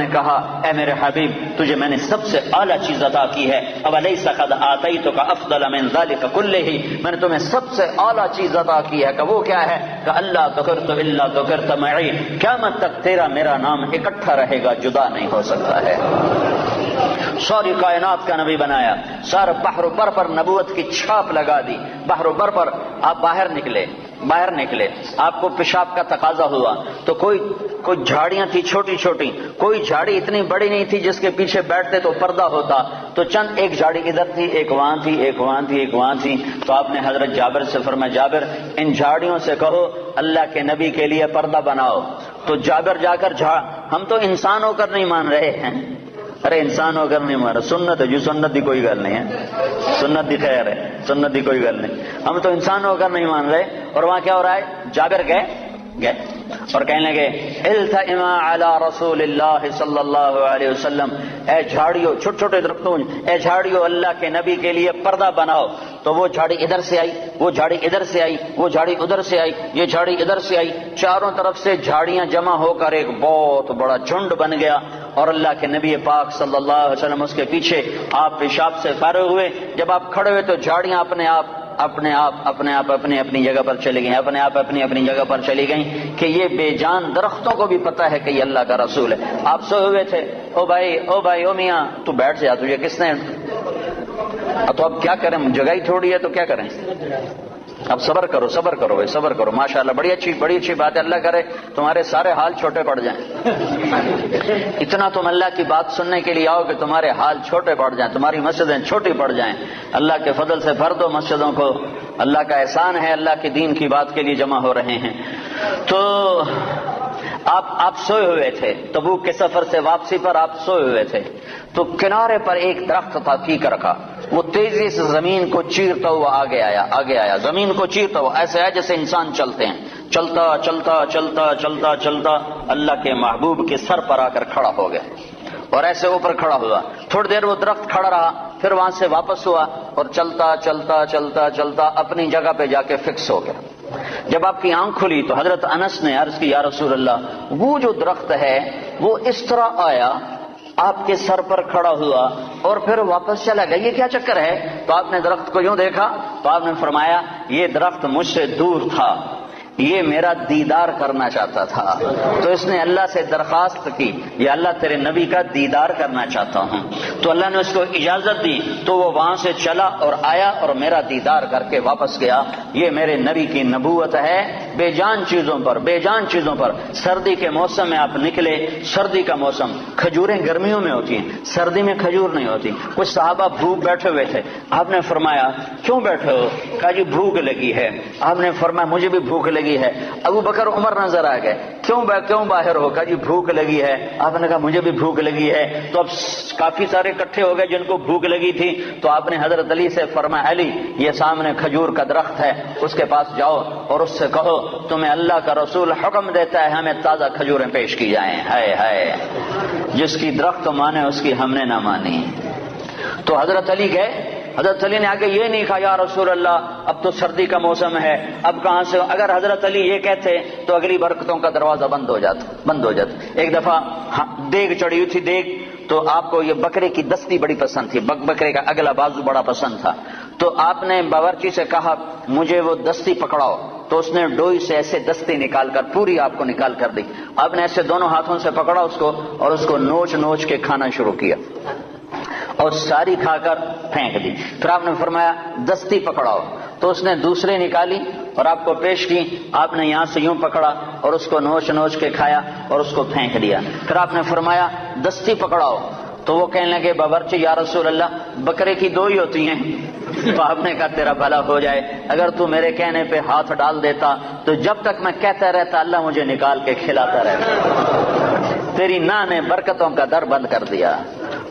کہا اے میرے حبیب تجھے میں نے سب سے اعلیٰ چیز عطا کی ہے، اولیس قد آتیتک افضل من ذلک کلہ، میں نے تمہیں سب سے اعلیٰ چیز عطا کی ہے، کہ وہ کیا ہے؟ کہ اللہ ذکرت الا ذکرت معی، قیامت تک تیرا میرا نام اکٹھا رہے گا، جدا نہیں ہو سکتا ہے۔ ساری کائنات کا نبی بنایا، سارا بحر و بر پر نبوت کی چھاپ لگا دی، بحر و بر پر آپ باہر نکلے، آپ کو پیشاب کا تقاضا ہوا تو کوئی جھاڑیاں تھی چھوٹی چھوٹی، کوئی جھاڑی اتنی بڑی نہیں تھی جس کے پیچھے بیٹھتے تو پردہ ہوتا، تو چند ایک جھاڑی ادھر تھی، ایک وہاں تھی، ایک وہاں تھی، ایک وہاں تھی، تو آپ نے حضرت جابر سے فرمایا جابر ان جھاڑیوں سے کہو اللہ کے نبی کے لیے پردہ بناؤ، تو جابر جا کر ہم تو انسان ہو کر نہیں مان رہے ہیں، ارے انسان ہو کر نہیں مان رہا، سنت ہے جو سنت دی کوئی گل نہیں ہے، سنت دی خیر ہے، سنت دی کوئی گل نہیں، ہم تو انسان ہو کر نہیں مان رہے۔ اور وہاں کیا ہو رہا ہے؟ جابر گئے اور کہنے لگے التئما علی رسول اللہ صلی اللہ علیہ وسلم، اے جھاڑیوں، چھوٹے چھوٹے درختوں، اے جھاڑیوں اللہ کے نبی کے لیے پردہ بناؤ، تو وہ جھاڑی ادھر سے آئی، وہ جھاڑی ادھر سے آئی، وہ جھاڑی ادھر سے آئی، یہ جھاڑی ادھر سے آئی، چاروں طرف سے جھاڑیاں جمع ہو کر ایک بہت بڑا جھنڈ بن گیا، اور اللہ کے نبی پاک صلی اللہ علیہ وسلم اس کے پیچھے، آپ پیشاب سے فارغ ہوئے، جب آپ کھڑے ہوئے تو جھاڑیاں اپنے آپ اپنی جگہ پر چلی گئیں، اپنی جگہ پر چلی گئیں، کہ یہ بے جان درختوں کو بھی پتہ ہے کہ یہ اللہ کا رسول ہے۔ آپ سوئے ہوئے تھے، او بھائی او میاں تو بیٹھ جا، تجھے کس نے، تو اب کیا کریں، جگہ ہی تھوڑی ہے تو کیا کریں، اب صبر کرو بھائی، صبر کرو، ماشاءاللہ بڑی اچھی بات ہے، اللہ کرے تمہارے سارے حال چھوٹے پڑ جائیں، اتنا تم اللہ کی بات سننے کے لیے آؤ کہ تمہارے حال چھوٹے پڑ جائیں، تمہاری مسجدیں چھوٹی پڑ جائیں، اللہ کے فضل سے بھر دو مسجدوں کو، اللہ کا احسان ہے، اللہ کے دین کی بات کے لیے جمع ہو رہے ہیں۔ تو آپ سوئے ہوئے تھے، تبوک کے سفر سے واپسی پر آپ سوئے ہوئے تھے، تو کنارے پر ایک درخت تھا فیکر کا، وہ تیزی سے زمین کو چیرتا ہوا آگے آیا، زمین کو چیرتا ہوا، ایسے ہے جیسے انسان چلتے ہیں، چلتا اللہ کے محبوب کے سر پر آ کر کھڑا ہو گیا، اور ایسے اوپر کھڑا ہوا، تھوڑی دیر وہ درخت کھڑا رہا، پھر وہاں سے واپس ہوا اور چلتا اپنی جگہ پہ جا کے فکس ہو گیا۔ جب آپ کی آنکھ کھلی تو حضرت انس نے عرض کی یا رسول اللہ وہ جو درخت ہے وہ اس طرح آیا، آپ کے سر پر کھڑا ہوا اور پھر واپس چلا گیا، یہ کیا چکر ہے؟ تو آپ نے درخت کو یوں دیکھا تو آپ نے فرمایا یہ درخت مجھ سے دور تھا، یہ میرا دیدار کرنا چاہتا تھا، تو اس نے اللہ سے درخواست کی یا اللہ تیرے نبی کا دیدار کرنا چاہتا ہوں، تو اللہ نے اس کو اجازت دی، تو وہ وہاں سے چلا اور آیا اور میرا دیدار کر کے واپس گیا۔ یہ میرے نبی کی نبوت ہے، بے جان چیزوں پر سردی کے موسم میں آپ نکلے، سردی کا موسم، کھجوریں گرمیوں میں ہوتی ہیں، سردی میں کھجور نہیں ہوتی، کچھ صحابہ بھوک بیٹھے ہوئے تھے، آپ نے فرمایا کیوں بیٹھے ہو؟ کہا جی بھوک لگی ہے، آپ نے فرمایا مجھے بھی بھوک لگی ہے، ابو بکر عمر نظر آ گئے، کیوں باہر ہو؟ کہا جی بھوک لگی ہے، آپ نے کہا مجھے بھی بھوک لگی ہے، تو اب کافی سارے اکٹھے ہو گئے جن کو بھوک لگی تھی، تو آپ نے حضرت علی سے فرمایا علی یہ سامنے کھجور کا درخت ہے، اس کے پاس جاؤ اور اس سے کہو تمہیں اللہ کا رسول حکم دیتا ہے ہمیں تازہ کھجوریں پیش کی جائیں، ہائے جس کی درخت مانے اس کی ہم نے نہ مانی۔ تو حضرت علی گئے، حضرت علی نے آگے یہ نہیں کہا یا رسول اللہ اب تو سردی کا موسم ہے، اب کہاں سے، اگر حضرت علی یہ کہتے تو اگلی برکتوں کا دروازہ بند ہو جاتا۔ ایک دفعہ دیگ چڑھی ہوئی تھی، دیگ، تو آپ کو یہ بکرے کی دستی بڑی پسند تھی، بکرے کا اگلا بازو بڑا پسند تھا، تو آپ نے باورچی سے کہا مجھے وہ دستی پکڑاؤ، تو اس نے ڈوئی سے ایسے دستی نکال کر پوری آپ کو نکال کر دی، آپ نے ایسے دونوں ہاتھوں سے پکڑا اس کو اور اس کو نوچ کے کھانا شروع کیا اور ساری کھا کر پھینک دی۔ پھر آپ نے فرمایا دستی پکڑاؤ، تو اس نے دوسری نکالی اور آپ کو پیش کی، آپ نے یہاں سے یوں پکڑا اور اس کو نوچ کے کھایا اور اس کو پھینک دیا۔ پھر آپ نے فرمایا دستی پکڑاؤ، تو وہ کہنے لگے باورچی یا رسول اللہ بکرے کی دو ہی ہوتی ہیں، تو آپ نے کہا تیرا بھلا ہو جائے، اگر تو میرے کہنے پہ ہاتھ ڈال دیتا تو جب تک میں کہتا رہتا اللہ مجھے نکال کے کھلاتا رہتا، تیری نہ نے برکتوں کا در بند کر دیا۔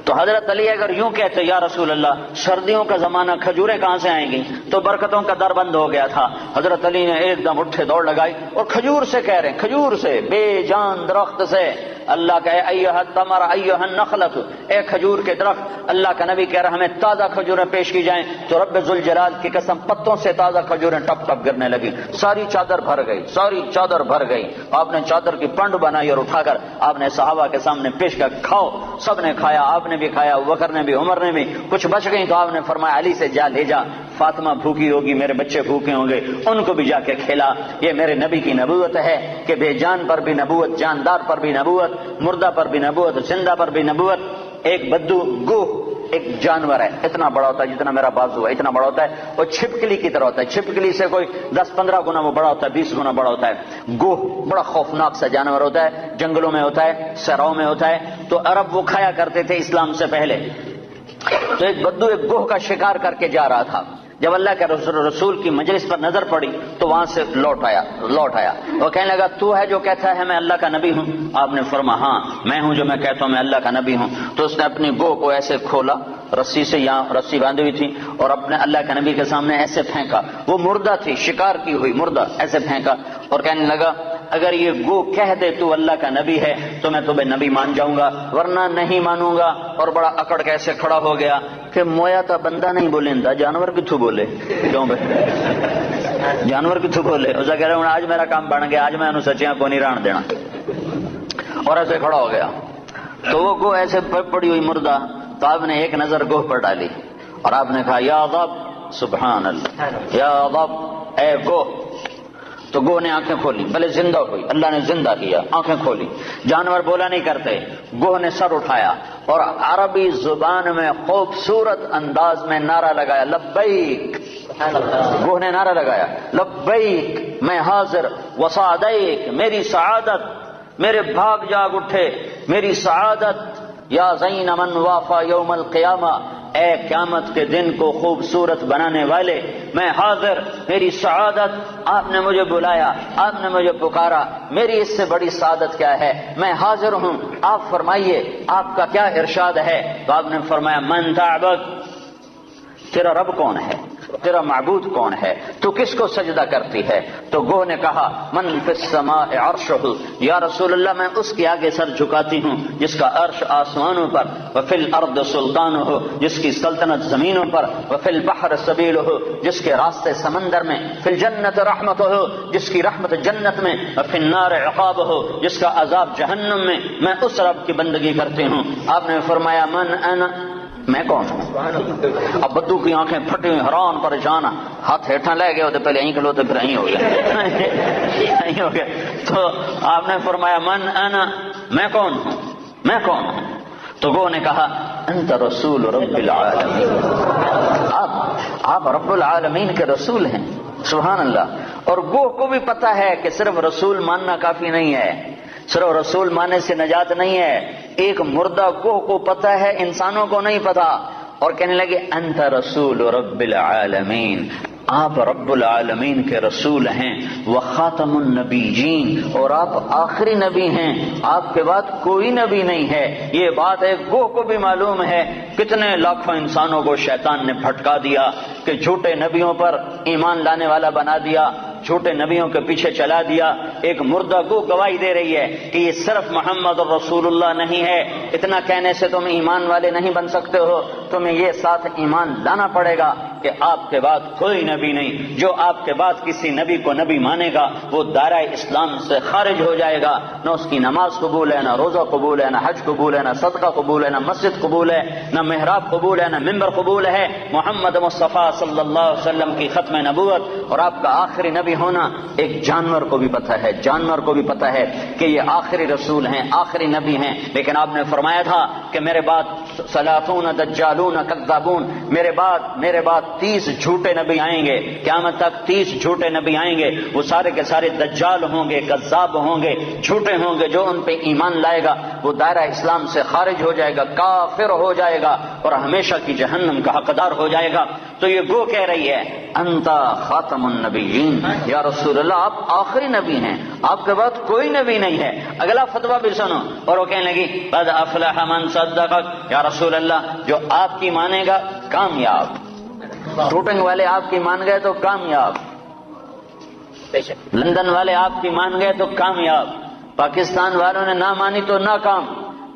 تو حضرت علی اگر یوں کہتے یا رسول اللہ سردیوں کا زمانہ کھجوریں کہاں سے آئیں گی تو برکتوں کا در بند ہو گیا تھا. حضرت علی نے ایک دم اٹھے دوڑ لگائی اور کھجور سے کہہ رہے ہیں, کھجور سے, بے جان درخت سے. اللہ کہے ایھا التمر ایھا النخلۃ, اے کھجور کے درخت. اللہ کا نبی کہہ رہا ہمیں تازہ کھجوریں پیش کی جائیں, تو رب ذوالجلال کی قسم پتوں سے تازہ کھجوریں ٹپ ٹپ گرنے لگی. ساری چادر بھر گئی, ساری چادر بھر گئی. آپ نے چادر کی پنڈ بنائی اور اٹھا کر آپ نے صحابہ کے سامنے پیش کر, کھاؤ. سب نے کھایا, آپ نے بھی کھایا, ابوبکر نے بھی, عمر نے بھی. کچھ بچ گئی تو آپ نے فرمایا علی سے جا لے جا, فاطمہ بھوکی ہوگی, میرے بچے بھوکے ہوں گے, ان کو بھی جا کے کھلا. یہ میرے نبی کی نبوت ہے کہ بے جان پر بھی نبوت, جاندار پر بھی نبوت, مردہ پر بھی نبوت, زندہ پر بھی نبوت. ایک بدو گوہ ایک جانور ہے, اتنا بڑا ہوتا ہے جتنا میرا بازو ہے, اتنا بڑا ہوتا ہے. وہ چھپکلی کی طرح ہوتا ہے, چھپکلی سے کوئی 10-15 گنا وہ بڑا ہوتا ہے, 20 گنا بڑا ہوتا ہے. گوہ بڑا خوفناک سا جانور ہوتا ہے, جنگلوں میں ہوتا ہے, صحراؤں میں ہوتا ہے. تو عرب وہ کھایا کرتے تھے اسلام سے پہلے. تو ایک بدو ایک گوہ کا شکار کر کے جا رہا تھا. جب اللہ کے رسول کی مجلس پر نظر پڑی تو وہاں سے لوٹ آیا. وہ کہنے لگا تو ہے جو کہتا ہے میں اللہ کا نبی ہوں؟ آپ نے فرمایا ہاں میں ہوں جو میں کہتا ہوں میں اللہ کا نبی ہوں. تو اس نے اپنی گو کو ایسے کھولا, رسی سے, یہاں رسی باندھی ہوئی تھی, اور اپنے اللہ کے نبی کے سامنے ایسے پھینکا. وہ مردہ تھی, شکار کی ہوئی مردہ, ایسے پھینکا اور کہنے لگا اگر یہ گو کہہ دے تو اللہ کا نبی ہے تو میں تمہیں نبی مان جاؤں گا, ورنہ نہیں مانوں گا. اور بڑا اکڑ کے ایسے کھڑا ہو گیا کہ مویا تا بندہ نہیں بولیندا, جانور کتھوں بولے, کیوں بھائی جانور کتھوں بولے. اسے کہہ رہے ہوں آج میرا کام بن گیا, آج میں انہوں سچیاں کو نہیں ران دینا. اور ایسے کھڑا ہو گیا. تو وہ گو ایسے پڑی ہوئی مردہ, تو آپ نے ایک نظر گوہ پر ڈالی اور آپ نے کہا یا ضب, سبحان اللہ, یا ضب, اے گوہ. تو گو نے آنکھیں کھولی, بھلے زندہ ہوئی, اللہ نے زندہ کیا, آنکھیں کھولی. جانور بولا نہیں کرتے. گو نے سر اٹھایا اور عربی زبان میں خوبصورت انداز میں نعرہ لگایا لبیک. گو نے نعرہ لگایا لبیک, میں حاضر, وسعدیک, میری سعادت, میرے بھاگ جاگ اٹھے میری سعادت. یا زین من وافا یوم القیامہ, اے قیامت کے دن کو خوبصورت بنانے والے, میں حاضر, میری سعادت. آپ نے مجھے بلایا, آپ نے مجھے پکارا, میری اس سے بڑی سعادت کیا ہے, میں حاضر ہوں. آپ فرمائیے آپ کا کیا ارشاد ہے. تو آپ نے فرمایا من تعبد, تیرا رب کون ہے, تیرا معبود کون ہے, تو کس کو سجدہ کرتی ہے. تو گوہ نے کہا من فی السماء عرشہ, یا رسول اللہ میں اس کے آگے سر جھکاتی ہوں جس کا عرش آسمانوں پر, وفی الارض سلطانہ, جس کی سلطنت زمینوں پر, وفی البحر سبیلہ, جس کے راستے سمندر میں, فی الجنت رحمتہ, جس کی رحمت جنت میں, وفی النار عقابہ, جس کا عذاب جہنم میں. میں اس رب کی بندگی کرتی ہوں. آپ نے فرمایا من انا, میں کون ہوں. اب بدو کی آنکھیں پھٹی ہوئی, حیران پریشان, ہاتھ ہیٹھاں لے گئے ہوتے, پہلے یہیں کھلوتے پھر یہیں ہو گئے. تو آپ نے فرمایا من انا, میں کون ہوں, میں کون ہوں. تو وہ نے کہا انت رسول رب العالمین, آپ رب العالمین کے رسول ہیں. سبحان اللہ. اور وہ کو بھی پتا ہے کہ صرف رسول ماننا کافی نہیں ہے, صرف رسول ماننے سے نجات نہیں ہے. ایک مردہ گوہ کو پتا ہے, انسانوں کو نہیں پتا. اور کہنے لگے انت رسول رب العالمین, آپ رب العالمین کے رسول ہیں. وخاتم النبیین, اور آپ آخری نبی ہیں, آپ کے بعد کوئی نبی نہیں ہے. یہ بات ایک گوہ کو بھی معلوم ہے. کتنے لاکھوں انسانوں کو شیطان نے بھٹکا دیا کہ جھوٹے نبیوں پر ایمان لانے والا بنا دیا, جھوٹے نبیوں کے پیچھے چلا دیا. ایک مردہ کو گواہی دے رہی ہے کہ یہ صرف محمد رسول اللہ نہیں ہے. اتنا کہنے سے تم ایمان والے نہیں بن سکتے ہو, تمہیں یہ ساتھ ایمان لانا پڑے گا کہ آپ کے بعد کوئی نبی نہیں. جو آپ کے بعد کسی نبی کو نبی مانے گا وہ دائرہ اسلام سے خارج ہو جائے گا. نہ اس کی نماز قبول ہے, نہ روزہ قبول ہے, نہ حج قبول ہے, نہ صدقہ قبول ہے, نہ مسجد قبول ہے, نہ محراب قبول ہے, نہ ممبر قبول ہے. محمد مصطفیٰ صلی اللہ علیہ وسلم کی ختم نبوت اور آپ کا آخری نبی ہونا ایک جانور کو بھی پتا ہے, جانور کو بھی پتا ہے کہ یہ آخری رسول ہیں, آخری نبی ہیں. لیکن آپ نے فرمایا تھا کہ میرے بعد ثلاثون دجالون کذابون, میرے بعد 30 جھوٹے نبی آئیں گے. قیامت تک 30 جھوٹے نبی آئیں گے. وہ سارے کے سارے دجال ہوں گے, کذاب ہوں گے, جھوٹے ہوں گے. جو ان پہ ایمان لائے گا وہ دائرہ اسلام سے خارج ہو جائے گا, کافر ہو جائے گا اور ہمیشہ کی جہنم کا حقدار ہو جائے گا. تو یہ گو کہہ رہی ہے انت خاتم النبیین, یا رسول اللہ آپ آخری نبی ہیں، آپ کے بعد کوئی نبی نہیں ہے، اگلا فتویٰ بھی سنو۔ اور وہ کہنے لگی قد افلح من صدقک، یا رسول اللہ جو آپ کی مانے گا کامیاب، شوٹنگ والے آپ کی مان گئے تو کامیاب، لندن والے آپ کی مان گئے تو کامیاب، پاکستان والوں نے نہ مانی تو ناکام،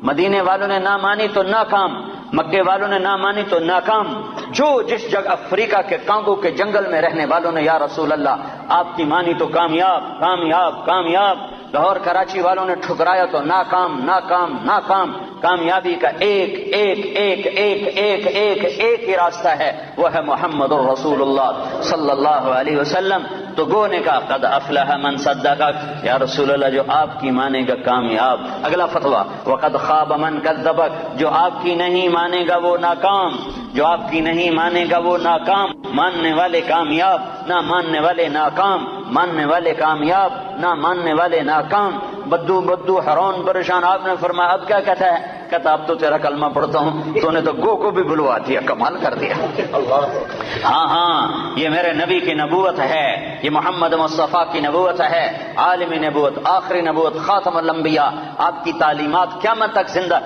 مدینے والوں نے نہ مانی تو ناکام، مکے والوں نے نہ مانی تو ناکام، جو جس جگہ افریقہ کے کانگو کے جنگل میں رہنے والوں نے یا رسول اللہ آپ کی مانی تو کامیاب کامیاب کامیاب، لاہور کراچی والوں نے ٹھکرایا تو ناکام ناکام ناکام۔ کامیابی کا ایک ایک ایک ایک ایک ایک ایک ہی راستہ ہے، وہ ہے محمد الرسول اللہ صلی اللہ علیہ وسلم۔ تو گو نے کہا قد افلح من صدقک، یا رسول اللہ جو آپ کی مانے گا کامیاب۔ اگلا فتویٰ وقد خاب من کذبک، جو آپ کی نہیں مانے گا وہ ناکام، جو آپ کی نہیں مانے گا وہ ناکام۔ ماننے والے کامیاب، نہ ماننے والے ناکام، ماننے والے کامیاب، نہ ماننے والے ناکام۔ بدو بدو حرون پریشان، آپ نے فرمایا اب کیا کہتا ہے؟ کہتا اب تو تیرا کلمہ پڑھتا ہوں، تو نے تو گو کو بھی بلوا دیا، کمال کر دیا۔ ہاں ہاں یہ میرے نبی کی نبوت ہے، یہ محمد مصطفیٰ کی نبوت ہے، عالمی نبوت، آخری نبوت، خاتم الانبیاء، آپ کی تعلیمات قیامت تک زندہ۔